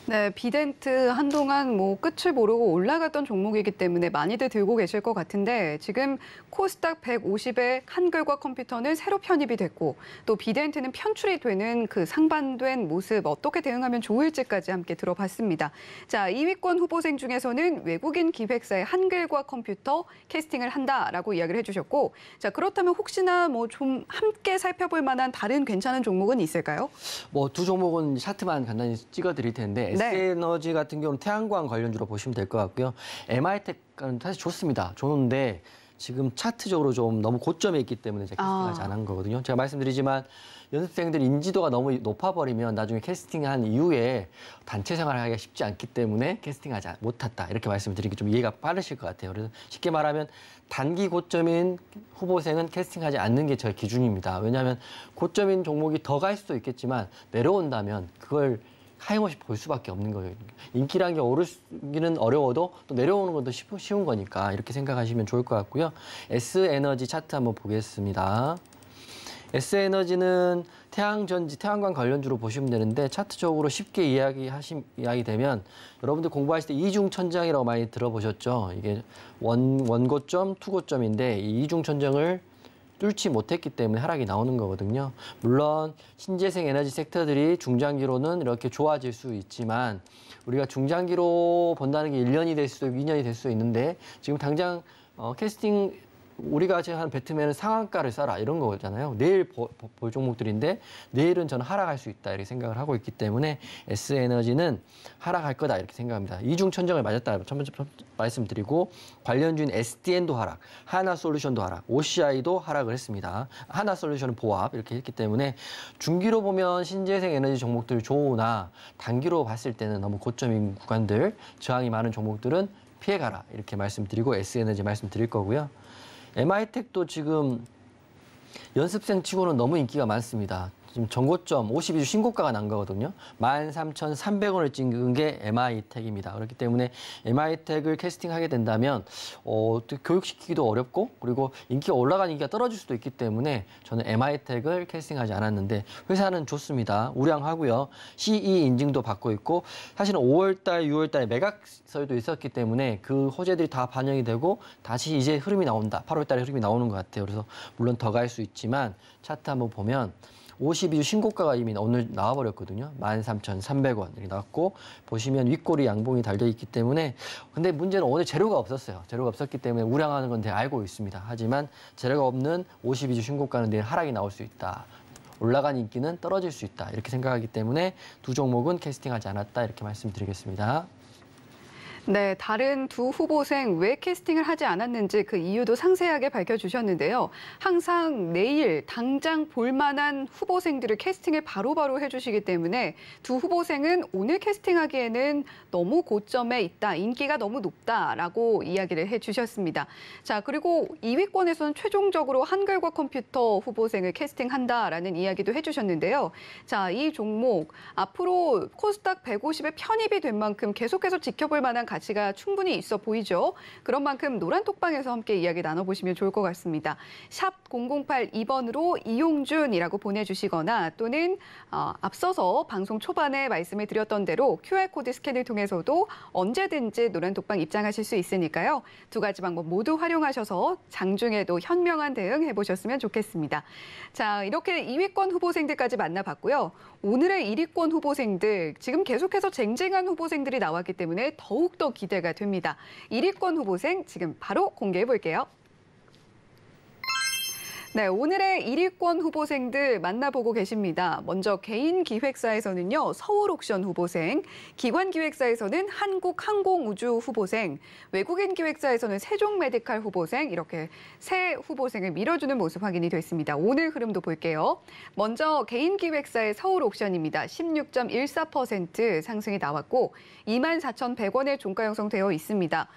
네, 비덴트 한동안 뭐 끝을 모르고 올라갔던 종목이기 때문에 많이들 들고 계실 것 같은데 지금 코스닥 150의 한글과 컴퓨터는 새로 편입이 됐고 또 비덴트는 편출이 되는 그 상반된 모습 어떻게 대응하면 좋을지까지 함께 들어봤습니다. 자, 2위권 후보생 중에서는 외국인 기획사의 한글과 컴퓨터 캐스팅을 한다라고 이야기를 해주셨고 자, 그렇다면 혹시나 뭐 좀 함께 살펴볼 만한 다른 괜찮은 종목은 있을까요? 뭐 두 종목은 차트만 간단히 찍어드릴 텐데 S에너지 같은 경우는 태양광 관련주로 보시면 될 것 같고요. MI텍은 사실 좋습니다. 좋은데 지금 차트적으로 좀 너무 고점에 있기 때문에 제가 캐스팅하지 않은 거거든요. 제가 말씀드리지만 연습생들 인지도가 너무 높아버리면 나중에 캐스팅한 이후에 단체 생활하기가 쉽지 않기 때문에 캐스팅하지 못했다. 이렇게 말씀드리기 좀 이해가 빠르실 것 같아요. 그래서 쉽게 말하면 단기 고점인 후보생은 캐스팅하지 않는 게 저의 기준입니다. 왜냐하면 고점인 종목이 더 갈 수도 있겠지만 내려온다면 그걸 하염없이 볼 수밖에 없는 거예요. 인기라는 게 오르기는 어려워도 또 내려오는 것도 쉬운 거니까 이렇게 생각하시면 좋을 것 같고요. S에너지 차트 한번 보겠습니다. S에너지는 태양전지, 태양광 관련주로 보시면 되는데 차트적으로 쉽게 이야기되면 여러분들 공부하실 때 이중천장이라고 많이 들어보셨죠? 이게 원고점, 투고점인데 이 이중천장을 뚫지 못했기 때문에 하락이 나오는 거거든요. 물론 신재생 에너지 섹터들이 중장기로는 이렇게 좋아질 수 있지만 우리가 중장기로 본다는 게 1년이 될 수도 있고 2년이 될 수도 있는데 지금 당장 캐스팅 우리가 지금 한 배트맨은 상한가를 써라 이런 거잖아요. 내일 볼 종목들인데 내일은 저는 하락할 수 있다 이렇게 생각을 하고 있기 때문에 S에너지는 하락할 거다 이렇게 생각합니다. 이중천정을 맞았다 첫 번째 말씀드리고 관련주인 SDN도 하락, 하나솔루션도 하락, OCI도 하락을 했습니다. 하나솔루션은 보합 이렇게 했기 때문에 중기로 보면 신재생 에너지 종목들 좋으나 단기로 봤을 때는 너무 고점인 구간들, 저항이 많은 종목들은 피해가라 이렇게 말씀드리고 S에너지 말씀드릴 거고요. MI텍도 지금 연습생 치고는 너무 인기가 많습니다. 지금 전고점 52주 신고가가 난 거거든요. 13,300원을 찍은 게 MI텍입니다. 그렇기 때문에 MI텍을 캐스팅하게 된다면 교육시키기도 어렵고 그리고 인기가 올라간 인기가 떨어질 수도 있기 때문에 저는 MI텍을 캐스팅하지 않았는데 회사는 좋습니다. 우량하고요. CE 인증도 받고 있고 사실은 5월달, 6월달에 매각설도 있었기 때문에 그 호재들이 다 반영이 되고 다시 이제 흐름이 나온다. 8월달에 흐름이 나오는 것 같아요. 그래서 물론 더 갈 수 있지만 차트 한번 보면 52주 신고가가 이미 오늘 나와버렸거든요. 13,300원 이렇게 나왔고 보시면 윗꼬리 양봉이 달려 있기 때문에 근데 문제는 오늘 재료가 없었어요. 재료가 없었기 때문에 우량하는 건 제가 알고 있습니다. 하지만 재료가 없는 52주 신고가는 내일 하락이 나올 수 있다. 올라간 인기는 떨어질 수 있다. 이렇게 생각하기 때문에 두 종목은 캐스팅하지 않았다. 이렇게 말씀드리겠습니다. 네, 다른 두 후보생 왜 캐스팅을 하지 않았는지 그 이유도 상세하게 밝혀주셨는데요. 항상 내일 당장 볼만한 후보생들을 캐스팅을 바로바로 해주시기 때문에 두 후보생은 오늘 캐스팅하기에는 너무 고점에 있다, 인기가 너무 높다라고 이야기를 해주셨습니다. 자, 그리고 2위권에서는 최종적으로 한글과 컴퓨터 후보생을 캐스팅한다라는 이야기도 해주셨는데요. 자, 이 종목 앞으로 코스닥 150에 편입이 된 만큼 계속해서 지켜볼 만한 가치가 충분히 있어 보이죠. 그런 만큼 노란톡방에서 함께 이야기 나눠보시면 좋을 것 같습니다. 샵 0082번으로 이용준이라고 보내주시거나 또는 앞서서 방송 초반에 말씀을 드렸던 대로 QR코드 스캔을 통해서도 언제든지 노란톡방 입장하실 수 있으니까요. 두 가지 방법 모두 활용하셔서 장중에도 현명한 대응 해보셨으면 좋겠습니다. 자, 이렇게 2위권 후보생들까지 만나봤고요. 오늘의 1위권 후보생들, 지금 계속해서 쟁쟁한 후보생들이 나왔기 때문에 더욱더 기대가 됩니다. 1위권 후보생 지금 바로 공개해 볼게요. 네, 오늘의 1위권 후보생들 만나보고 계십니다. 먼저 개인 기획사에서는요, 서울옥션 후보생, 기관 기획사에서는 한국항공우주 후보생, 외국인 기획사에서는 세종메디칼 후보생, 이렇게 세 후보생을 밀어주는 모습 확인이 됐습니다. 오늘 흐름도 볼게요. 먼저 개인 기획사의 서울옥션입니다. 16.14% 상승이 나왔고 24,100원에 종가 형성되어 있습니다.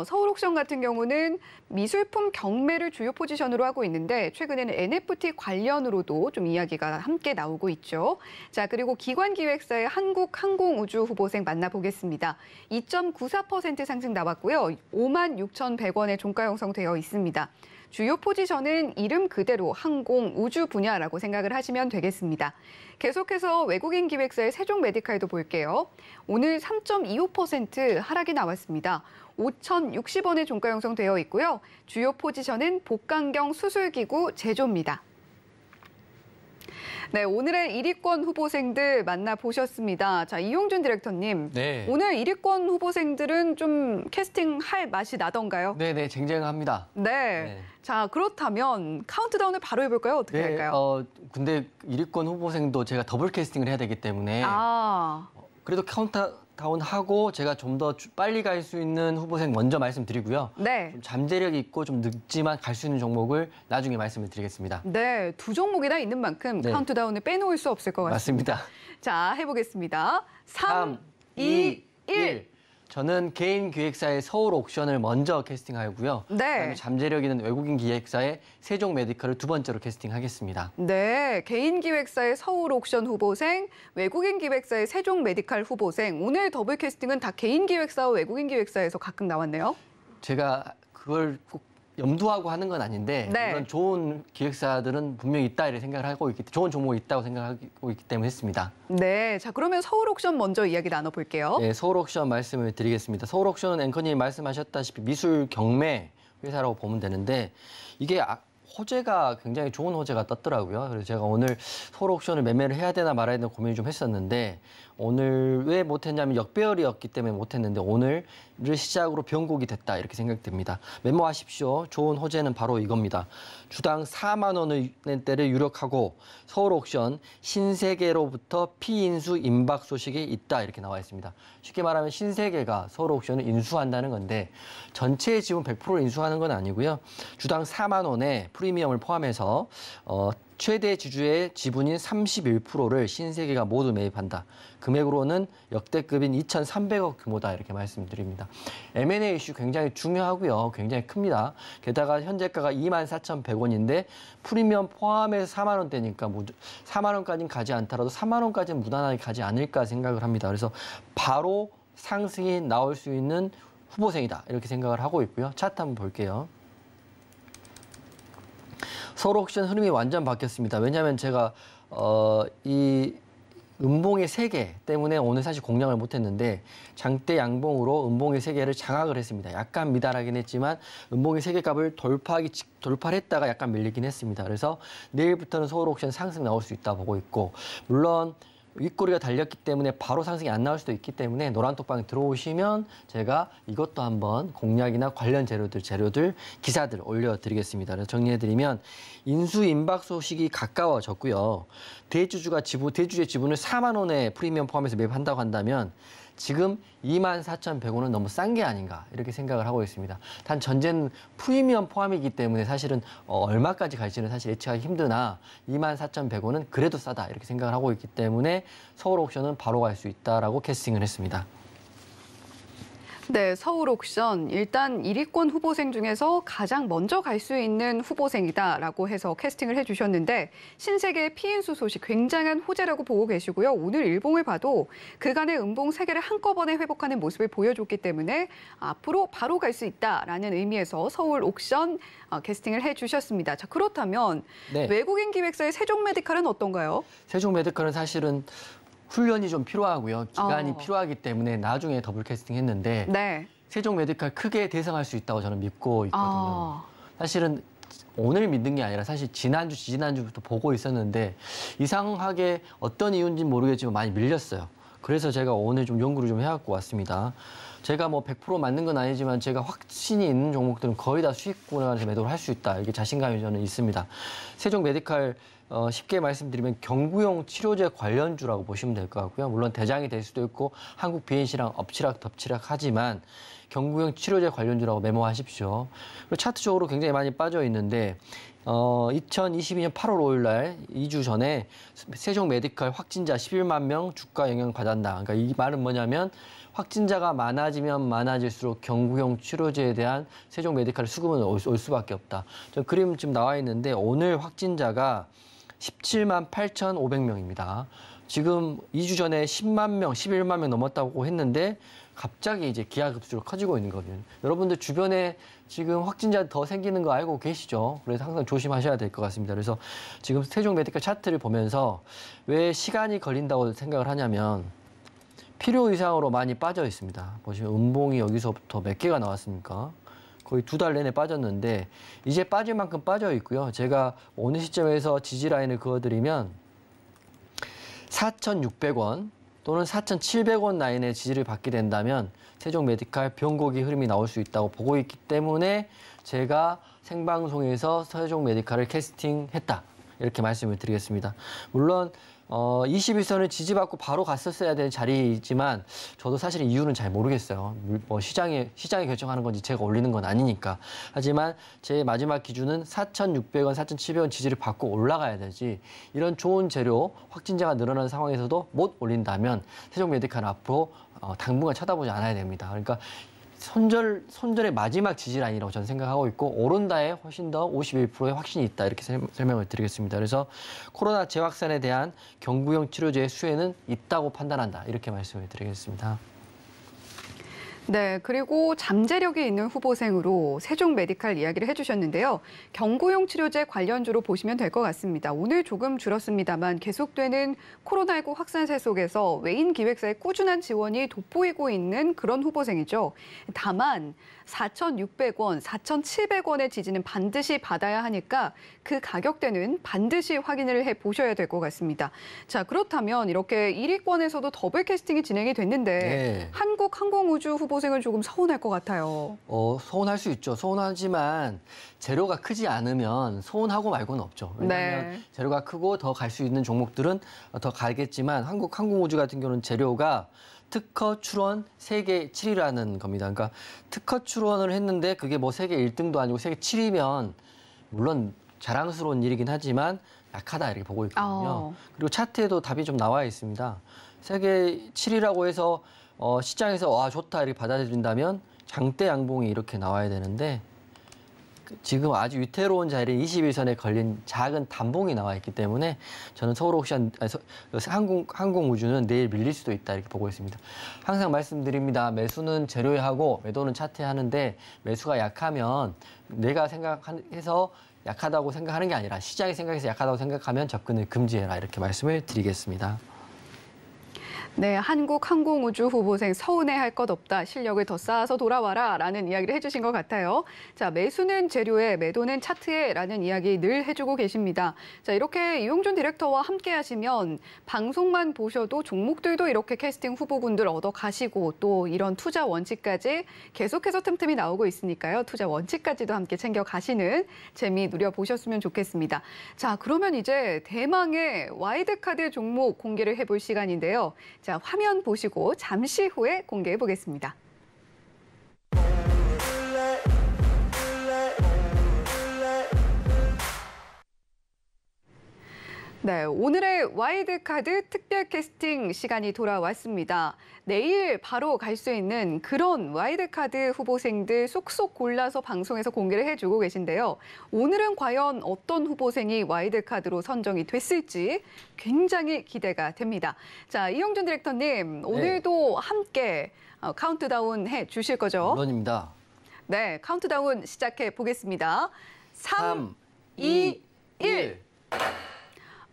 서울옥션 같은 경우는 미술품 경매를 주요 포지션으로 하고 있는데 최근에는 NFT 관련으로도 좀 이야기가 함께 나오고 있죠. 자, 그리고 기관 기획사의 한국항공우주 후보생 만나보겠습니다. 2.94% 상승 나왔고요. 56,100원에 종가 형성되어 있습니다. 주요 포지션은 이름 그대로 항공, 우주 분야라고 생각을 하시면 되겠습니다. 계속해서 외국인 기획사의 세종메디칼도 볼게요. 오늘 3.25% 하락이 나왔습니다. 5,060원에 종가 형성되어 있고요. 주요 포지션은 복강경 수술기구 제조입니다. 네, 오늘의 1위권 후보생들 만나보셨습니다. 자, 이용준 디렉터님. 네. 오늘 1위권 후보생들은 좀 캐스팅할 맛이 나던가요? 네, 쟁쟁합니다. 네. 네. 자, 그렇다면 카운트다운을 바로 해볼까요? 어떻게 할까요? 근데 1위권 후보생도 제가 더블 캐스팅을 해야 되기 때문에 그래도 카운트다운하고 제가 좀 더 빨리 갈 수 있는 후보생 먼저 말씀드리고요. 네. 좀 잠재력 있고 좀 늦지만 갈 수 있는 종목을 나중에 말씀을 드리겠습니다. 네, 두 종목이나 있는 만큼 네. 카운트다운을 빼놓을 수 없을 것 같습니다. 맞습니다. 자, 해보겠습니다. 3, 2, 1. 저는 개인 기획사의 서울 옥션을 먼저 캐스팅하고요. 네. 그다음에 잠재력 있는 외국인 기획사의 세종 메디컬을 두 번째로 캐스팅하겠습니다. 네, 개인 기획사의 서울 옥션 후보생, 외국인 기획사의 세종 메디칼 후보생. 오늘 더블 캐스팅은 다 개인 기획사와 외국인 기획사에서 각각 나왔네요. 제가 그걸 꼭 염두하고 하는 건 아닌데 네. 이런 좋은 기획사들은 분명히 있다 이렇게 생각을 하고 있기 때문에 좋은 종목이 있다고 생각하고 있기 때문에 했습니다. 네, 자 그러면 서울 옥션 먼저 이야기 나눠볼게요. 네, 서울 옥션 말씀을 드리겠습니다. 서울 옥션은 앵커님이 말씀하셨다시피 미술 경매 회사라고 보면 되는데 이게 호재가 굉장히 좋은 호재가 떴더라고요. 그래서 제가 오늘 서울 옥션을 매매를 해야 되나 말아야 되나 고민을 좀 했었는데 오늘 왜 못했냐면 역배열이었기 때문에 못했는데 오늘을 시작으로 변곡이 됐다 이렇게 생각됩니다. 메모하십시오. 좋은 호재는 바로 이겁니다. 주당 4만 원대를 유력하고 서울 옥션 신세계로부터 피인수 임박 소식이 있다 이렇게 나와 있습니다. 쉽게 말하면 신세계가 서울 옥션을 인수한다는 건데 전체 지분 100%를 인수하는 건 아니고요. 주당 4만 원에 프리미엄을 포함해서 최대 주주의 지분인 31%를 신세계가 모두 매입한다. 금액으로는 역대급인 2,300억 규모다 이렇게 말씀드립니다. M&A 이슈 굉장히 중요하고요. 굉장히 큽니다. 게다가 현재가가 24,100원인데 프리미엄 포함해서 4만 원대니까 4만 원까지는 가지 않더라도 3만 원까지는 무난하게 가지 않을까 생각을 합니다. 그래서 바로 상승이 나올 수 있는 후보생이다 이렇게 생각을 하고 있고요. 차트 한번 볼게요. 서울 옥션 흐름이 완전 바뀌었습니다. 왜냐하면 제가 이 음봉의 세계 때문에 오늘 사실 공략을 못했는데 장대 양봉으로 음봉의 세계를 장악을 했습니다. 약간 미달하긴 했지만 음봉의 세계값을 돌파를 했다가 약간 밀리긴 했습니다. 그래서 내일부터는 서울 옥션 상승 나올 수 있다 보고 있고 물론 윗꼬리가 달렸기 때문에 바로 상승이 안 나올 수도 있기 때문에 노란톡방에 들어오시면 제가 이것도 한번 공략이나 관련 재료들, 기사들 올려드리겠습니다. 그래서 정리해드리면 인수 임박 소식이 가까워졌고요. 대주주의 지분을 4만 원에 프리미엄 포함해서 매입한다고 한다면 지금 24,100원은 너무 싼 게 아닌가 이렇게 생각을 하고 있습니다. 단 전제는 프리미엄 포함이기 때문에 사실은 얼마까지 갈지는 사실 예측하기 힘드나 24,100원은 그래도 싸다 이렇게 생각을 하고 있기 때문에 서울 옥션은 바로 갈 수 있다라고 캐스팅을 했습니다. 네, 서울 옥션 일단 1위권 후보생 중에서 가장 먼저 갈 수 있는 후보생이다라고 해서 캐스팅을 해주셨는데 신세계의 피인수 소식 굉장한 호재라고 보고 계시고요. 오늘 일봉을 봐도 그간의 음봉 3개를 한꺼번에 회복하는 모습을 보여줬기 때문에 앞으로 바로 갈 수 있다라는 의미에서 서울 옥션 캐스팅을 해주셨습니다. 자, 그렇다면 네. 외국인 기획사의 세종메디칼은 어떤가요? 세종메디칼은 사실은 훈련이 좀 필요하고요. 기간이 필요하기 때문에 나중에 더블 캐스팅했는데 네. 세종메디칼 크게 대성할 수 있다고 저는 믿고 있거든요. 사실은 오늘 믿는 게 아니라 사실 지난주, 지난주부터 보고 있었는데 이상하게 어떤 이유인지 모르겠지만 많이 밀렸어요. 그래서 제가 오늘 좀 연구를 좀 해갖고 왔습니다. 제가 뭐 100% 맞는 건 아니지만 제가 확신이 있는 종목들은 거의 다 수익권에서 매도를 할 수 있다. 이렇게 자신감이 저는 있습니다. 세종메디칼 쉽게 말씀드리면 경구용 치료제 관련주라고 보시면 될 것 같고요. 물론 대장이 될 수도 있고 한국 비엔시랑 엎치락덮치락 하지만 경구용 치료제 관련주라고 메모하십시오. 그리고 차트적으로 굉장히 많이 빠져 있는데 2022년 8월 5일 날 2주 전에 세종메디칼 확진자 11만 명 주가 영향 받았다. 그러니까 이 말은 뭐냐면 확진자가 많아지면 많아질수록 경구용 치료제에 대한 세종메디칼 수급은 올 수밖에 없다. 저 그림 지금 나와 있는데 오늘 확진자가 17만 8,500명입니다. 지금 2주 전에 10만 명, 11만 명 넘었다고 했는데 갑자기 이제 기하급수로 커지고 있는 거거든요. 여러분들 주변에 지금 확진자 더 생기는 거 알고 계시죠? 그래서 항상 조심하셔야 될 것 같습니다. 그래서 지금 세종메디칼 차트를 보면서 왜 시간이 걸린다고 생각을 하냐면 필요 이상으로 많이 빠져 있습니다. 보시면 음봉이 여기서부터 몇 개가 나왔습니까? 거의 2달 내내 빠졌는데 이제 빠질 만큼 빠져 있고요. 제가 어느 시점에서 지지라인을 그어드리면 4,600원 또는 4,700원 라인의 지지를 받게 된다면 세종메디칼 변곡이 흐름이 나올 수 있다고 보고 있기 때문에 제가 생방송에서 세종메디칼을 캐스팅했다. 이렇게 말씀을 드리겠습니다. 물론 21선을 지지받고 바로 갔었어야 될 자리이지만 저도 사실 이유는 잘 모르겠어요. 뭐 시장이 결정하는 건지 제가 올리는 건 아니니까. 하지만 제 마지막 기준은 4,600원, 4,700원 지지를 받고 올라가야 되지. 이런 좋은 재료, 확진자가 늘어나는 상황에서도 못 올린다면 세종메디칼은 앞으로 당분간 쳐다보지 않아야 됩니다. 그러니까 손절의 마지막 지지라인이라고 저는 생각하고 있고 오른다에 훨씬 더 51%의 확신이 있다 이렇게 설명을 드리겠습니다. 그래서 코로나 재확산에 대한 경구용 치료제의 수혜는 있다고 판단한다 이렇게 말씀을 드리겠습니다. 네, 그리고 잠재력이 있는 후보생으로 세종메디칼 이야기를 해주셨는데요. 경구용 치료제 관련주로 보시면 될 것 같습니다. 오늘 조금 줄었습니다만 계속되는 코로나19 확산세 속에서 외인 기획사의 꾸준한 지원이 돋보이고 있는 그런 후보생이죠. 다만 4,600원, 4,700원의 지지는 반드시 받아야 하니까 그 가격대는 반드시 확인을 해보셔야 될 것 같습니다. 자, 그렇다면 이렇게 1위권에서도 더블 캐스팅이 진행이 됐는데 네. 한국항공우주 후보생은 조금 서운할 것 같아요. 서운할 수 있죠. 서운하지만 재료가 크지 않으면 서운하고 말고는 없죠. 왜냐하면 네. 재료가 크고 더 갈 수 있는 종목들은 더 가겠지만 한국항공우주 같은 경우는 재료가 특허 출원 세계 7위라는 겁니다. 그러니까 특허 출원을 했는데 그게 뭐 세계 1등도 아니고 세계 7위면 물론 자랑스러운 일이긴 하지만 약하다 이렇게 보고 있거든요. 그리고 차트에도 답이 좀 나와 있습니다. 세계 7위라고 해서 시장에서 와 좋다 이렇게 받아들인다면 장대 양봉이 이렇게 나와야 되는데 지금 아주 위태로운 자리에 21선에 걸린 작은 단봉이 나와 있기 때문에 저는 서울옥션 항공우주는 내일 밀릴 수도 있다 이렇게 보고 있습니다. 항상 말씀드립니다. 매수는 재료에 하고 매도는 차트에 하는데 매수가 약하면 내가 생각해서 약하다고 생각하는 게 아니라 시장이 생각해서 약하다고 생각하면 접근을 금지해라 이렇게 말씀을 드리겠습니다. 네, 한국항공우주 후보생 서운해할 것 없다. 실력을 더 쌓아서 돌아와라 라는 이야기를 해주신 것 같아요. 자, 매수는 재료에, 매도는 차트에 라는 이야기 늘 해주고 계십니다. 자, 이렇게 이용준 디렉터와 함께 하시면 방송만 보셔도 종목들도 이렇게 캐스팅 후보군들 얻어가시고 또 이런 투자 원칙까지 계속해서 틈틈이 나오고 있으니까요. 투자 원칙까지도 함께 챙겨가시는 재미 누려보셨으면 좋겠습니다. 자, 그러면 이제 대망의 와이드카드 종목 공개를 해볼 시간인데요. 자, 화면 보시고 잠시 후에 공개해 보겠습니다. 네, 오늘의 와일드카드 특별 캐스팅 시간이 돌아왔습니다. 내일 바로 갈 수 있는 그런 와일드카드 후보생들 쏙쏙 골라서 방송에서 공개를 해주고 계신데요. 오늘은 과연 어떤 후보생이 와일드카드로 선정이 됐을지 굉장히 기대가 됩니다. 자, 이용준 디렉터님, 오늘도 함께 카운트다운 해 주실 거죠? 물론입니다. 네, 카운트다운 시작해 보겠습니다. 3, 2, 1.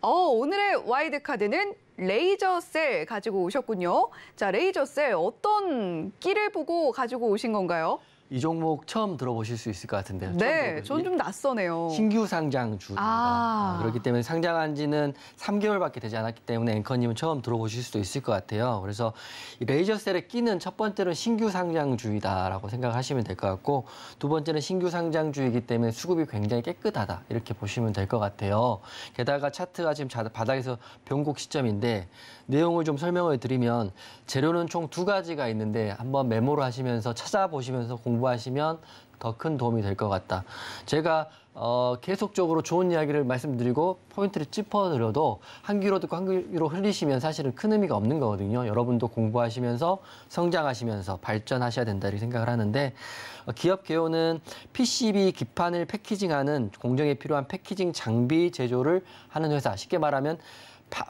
오늘의 와일드카드는 레이저셀 가지고 오셨군요. 자, 레이저셀 어떤 끼를 보고 가지고 오신 건가요? 이 종목 처음 들어보실 수 있을 것 같은데요. 네, 전 좀 낯서네요. 신규 상장주입니다. 그렇기 때문에 상장한 지는 3개월밖에 되지 않았기 때문에 앵커님은 처음 들어보실 수도 있을 것 같아요. 그래서 이 레이저셀의 끼는 첫 번째는 신규 상장주이다라고 생각하시면 될 것 같고, 두 번째는 신규 상장주이기 때문에 수급이 굉장히 깨끗하다 이렇게 보시면 될 것 같아요. 게다가 차트가 지금 바닥에서 변곡 시점인데 내용을 좀 설명을 드리면 재료는 총 2가지가 있는데 한번 메모를 하시면서 찾아보시면서 공부하시면 더 큰 도움이 될 것 같다. 제가 계속적으로 좋은 이야기를 말씀드리고 포인트를 짚어드려도 한 귀로 듣고 한 귀로 흘리시면 사실은 큰 의미가 없는 거거든요. 여러분도 공부하시면서 성장하시면서 발전하셔야 된다 이렇게 생각을 하는데, 기업 개요는 PCB 기판을 패키징하는 공정에 필요한 패키징 장비 제조를 하는 회사, 쉽게 말하면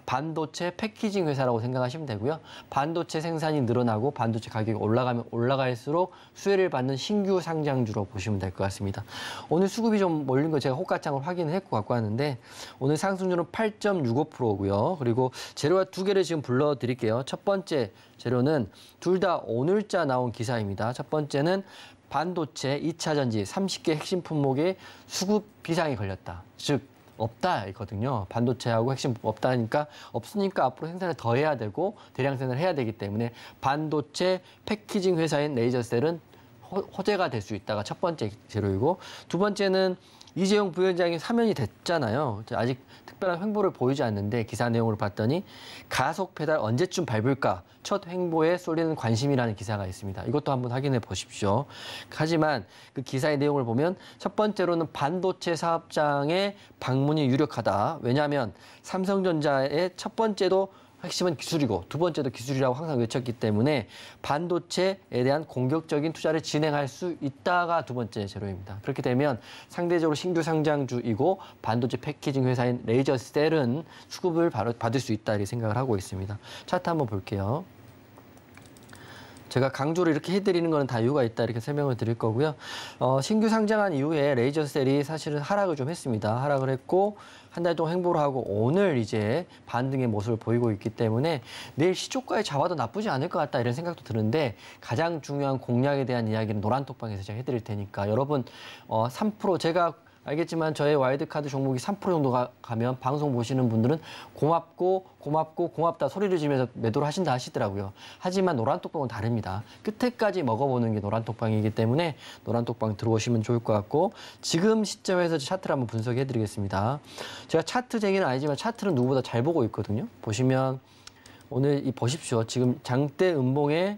반도체 패키징 회사라고 생각하시면 되고요. 반도체 생산이 늘어나고 반도체 가격이 올라가면 올라갈수록 수혜를 받는 신규 상장주로 보시면 될 것 같습니다. 오늘 수급이 좀 몰린 거 제가 호가창을 확인을 했고 갖고 왔는데, 오늘 상승률은 8.65%고요. 그리고 재료가 2개를 지금 불러드릴게요. 첫 번째 재료는 둘 다 오늘자 나온 기사입니다. 첫 번째는 반도체 2차 전지 30개 핵심 품목에 수급 비상이 걸렸다. 즉 없다 이거든요. 반도체하고 핵심 없다니까, 없으니까 앞으로 생산을 더 해야 되고 대량 생산을 해야 되기 때문에 반도체 패키징 회사인 레이저셀은 호재가 될 수 있다가 첫 번째 재료이고, 두 번째는 이재용 부회장이 사면이 됐잖아요. 아직 특별한 횡보를 보이지 않는데 기사 내용을 봤더니 가속 페달 언제쯤 밟을까 첫 횡보에 쏠리는 관심이라는 기사가 있습니다. 이것도 한번 확인해 보십시오. 하지만 그 기사의 내용을 보면 첫 번째로는 반도체 사업장의 방문이 유력하다. 왜냐하면 삼성전자의 첫 번째도 핵심은 기술이고 두 번째도 기술이라고 항상 외쳤기 때문에 반도체에 대한 공격적인 투자를 진행할 수 있다가 두 번째 재료입니다. 그렇게 되면 상대적으로 신규 상장주이고 반도체 패키징 회사인 레이저셀은 수급을 받을 수 있다 이렇게 생각을 하고 있습니다. 차트 한번 볼게요. 제가 강조를 이렇게 해드리는 거는 다 이유가 있다 이렇게 설명을 드릴 거고요. 신규 상장한 이후에 레이저셀이 사실은 하락을 좀 했습니다. 하락을 했고 한 달 동안 횡보를 하고 오늘 이제 반등의 모습을 보이고 있기 때문에 내일 시초가에 잡아도 나쁘지 않을 것 같다 이런 생각도 드는데, 가장 중요한 공략에 대한 이야기는 노란톡방에서 제가 해드릴 테니까 여러분 3% 제가 알겠지만 저의 와일드카드 종목이 3% 정도 가면 방송 보시는 분들은 고맙다 소리를 지면서 매도를 하신다 하시더라고요. 하지만 노란톡방은 다릅니다. 끝에까지 먹어보는 게 노란톡방이기 때문에 노란톡방 들어오시면 좋을 것 같고, 지금 시점에서 차트를 한번 분석해드리겠습니다. 제가 차트쟁이는 아니지만 차트는 누구보다 잘 보고 있거든요. 보시면 오늘 보십시오. 지금 장대 음봉의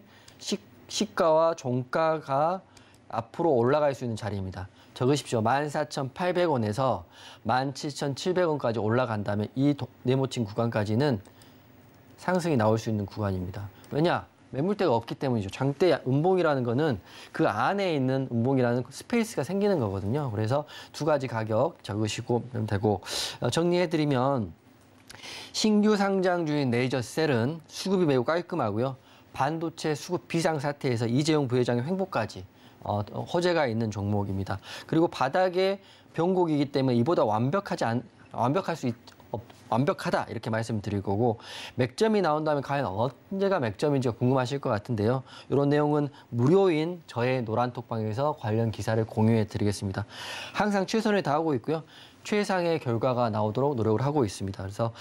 시가와 종가가 앞으로 올라갈 수 있는 자리입니다. 적으십시오. 14,800원에서 17,700원까지 올라간다면 이 네모친 구간까지는 상승이 나올 수 있는 구간입니다. 왜냐? 매물대가 없기 때문이죠. 장대 음봉이라는 거는 그 안에 있는 음봉이라는 스페이스가 생기는 거거든요. 그래서 2가지 가격 적으시고 되고, 정리해드리면 신규 상장주인 레이저셀은 수급이 매우 깔끔하고요. 반도체 수급 비상 사태에서 이재용 부회장의 횡보까지 호재가 있는 종목입니다. 그리고 바닥의 변곡이기 때문에 이보다 완벽하다 이렇게 말씀드릴 거고, 맥점이 나온다면 과연 언제가 맥점인지 궁금하실 것 같은데요. 이런 내용은 무료인 저의 노란톡방에서 관련 기사를 공유해 드리겠습니다. 항상 최선을 다하고 있고요. 최상의 결과가 나오도록 노력을 하고 있습니다. 그래서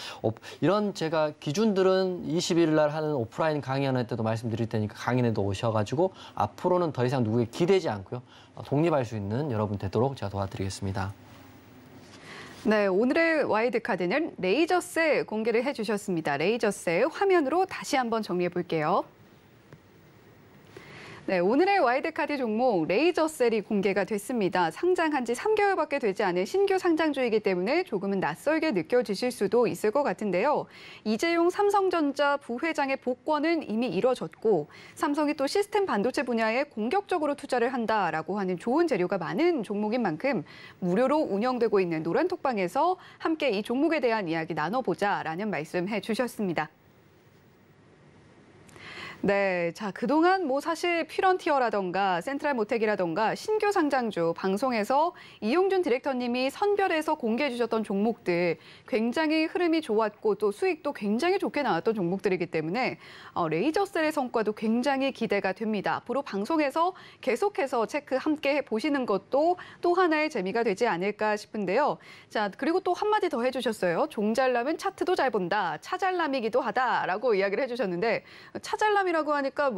이런 제가 기준들은 20일 날 하는 오프라인 강의하는 때도 말씀드릴 테니까 강의에도 오셔가지고 앞으로는 더 이상 누구에게 기대지 않고요. 독립할 수 있는 여러분 되도록 제가 도와드리겠습니다. 네, 오늘의 와이드카드는 레이저셀 공개를 해주셨습니다. 레이저셀 화면으로 다시 한번 정리해 볼게요. 네, 오늘의 와이드카드 종목 레이저셀이 공개가 됐습니다. 상장한 지 3개월밖에 되지 않은 신규 상장주이기 때문에 조금은 낯설게 느껴지실 수도 있을 것 같은데요. 이재용 삼성전자 부회장의 복권은 이미 이뤄졌고 삼성이 또 시스템 반도체 분야에 공격적으로 투자를 한다라고 하는 좋은 재료가 많은 종목인 만큼 무료로 운영되고 있는 노란톡방에서 함께 이 종목에 대한 이야기 나눠보자라는 말씀해 주셨습니다. 네, 자 그동안 사실 퓨런티어라던가 센트럴모텍이라던가 신규 상장주 방송에서 이용준 디렉터님이 선별해서 공개해 주셨던 종목들 굉장히 흐름이 좋았고 또 수익도 굉장히 좋게 나왔던 종목들이기 때문에 레이저셀의 성과도 굉장히 기대가 됩니다. 앞으로 방송에서 계속해서 체크 함께 해보시는 것도 또 하나의 재미가 되지 않을까 싶은데요. 자 그리고 또 한마디 더 해주셨어요. 종잘남은 차트도 잘 본다. 차잘남이기도 하다라고 이야기를 해주셨는데 차잘남 이라고 하니까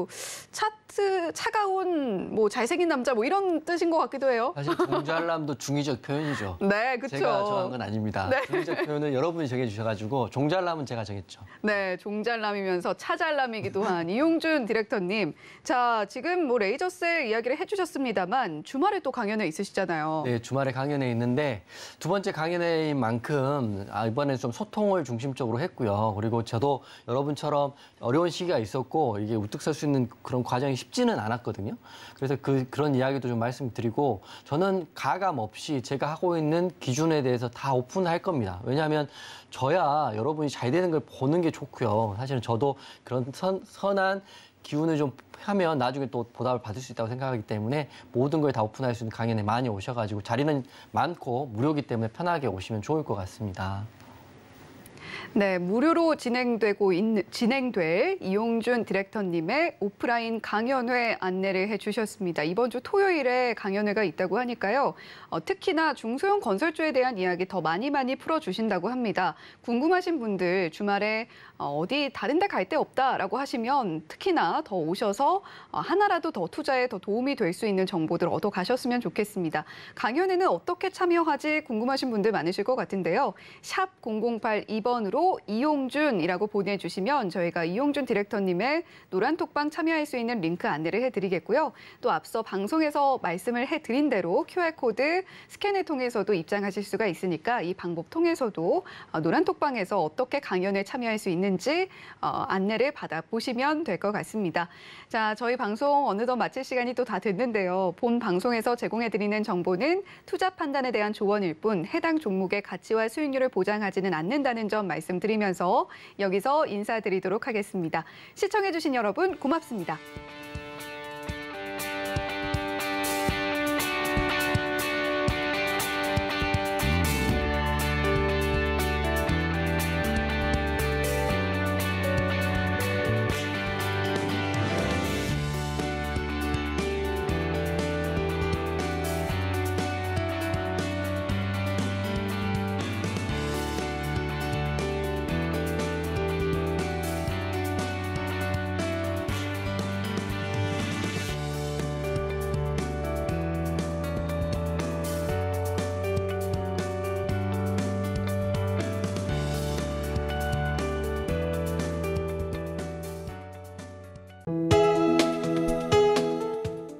차트 차가운 잘생긴 남자 이런 뜻인 것 같기도 해요. 사실 종잘남도 중의적 표현이죠. 네, 그렇죠. 제가 정한 건 아닙니다. 네. 중의적 표현을 여러분이 정해주셔가지고 종잘남은 제가 정했죠. 네, 종잘남이면서 차잘남이기도 한 이용준 디렉터님. 자, 지금 레이저셀 이야기를 해주셨습니다만 주말에 또 강연회 있으시잖아요. 네, 주말에 강연회 있는데 두 번째 강연회인 만큼 이번에 좀 소통을 중심적으로 했고요. 그리고 저도 여러분처럼 어려운 시기가 있었고 이게 우뚝 설 수 있는 그런 과정이 쉽지는 않았거든요. 그래서 그런 이야기도 좀 말씀드리고 저는 가감 없이 제가 하고 있는 기준에 대해서 다 오픈할 겁니다. 왜냐하면 저야 여러분이 잘 되는 걸 보는 게 좋고요. 사실은 저도 그런 선한 기운을 좀 하면 나중에 또 보답을 받을 수 있다고 생각하기 때문에 모든 걸 다 오픈할 수 있는 강연에 많이 오셔가지고 자리는 많고 무료이기 때문에 편하게 오시면 좋을 것 같습니다. 네, 무료로 진행될 이용준 디렉터님의 오프라인 강연회 안내를 해주셨습니다. 이번 주 토요일에 강연회가 있다고 하니까요. 특히나 중소형 건설주에 대한 이야기 더 많이 풀어주신다고 합니다. 궁금하신 분들 주말에 어디 다른 데 갈 데 없다라고 하시면 특히나 더 오셔서 하나라도 더 투자에 더 도움이 될 수 있는 정보들 얻어 가셨으면 좋겠습니다. 강연회는 어떻게 참여하지 궁금하신 분들 많으실 것 같은데요. 샵 0082번으로 이용준이라고 보내주시면 저희가 이용준 디렉터님의 노란톡방 참여할 수 있는 링크 안내를 해드리겠고요. 또 앞서 방송에서 말씀을 해드린 대로 QR코드 스캔을 통해서도 입장하실 수가 있으니까 이 방법 통해서도 노란톡방에서 어떻게 강연에 참여할 수 있는지 안내를 받아보시면 될 것 같습니다. 자, 저희 방송 어느덧 마칠 시간이 또 다 됐는데요. 본 방송에서 제공해드리는 정보는 투자 판단에 대한 조언일 뿐 해당 종목의 가치와 수익률을 보장하지는 않는다는 점 말씀드리면서 여기서 인사드리도록 하겠습니다. 시청해주신 여러분 고맙습니다.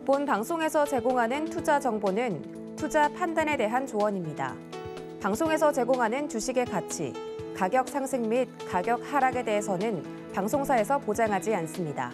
본 방송에서 제공하는 투자 정보는 투자 판단에 대한 조언입니다. 방송에서 제공하는 주식의 가치, 가격 상승 및 가격 하락에 대해서는 방송사에서 보장하지 않습니다.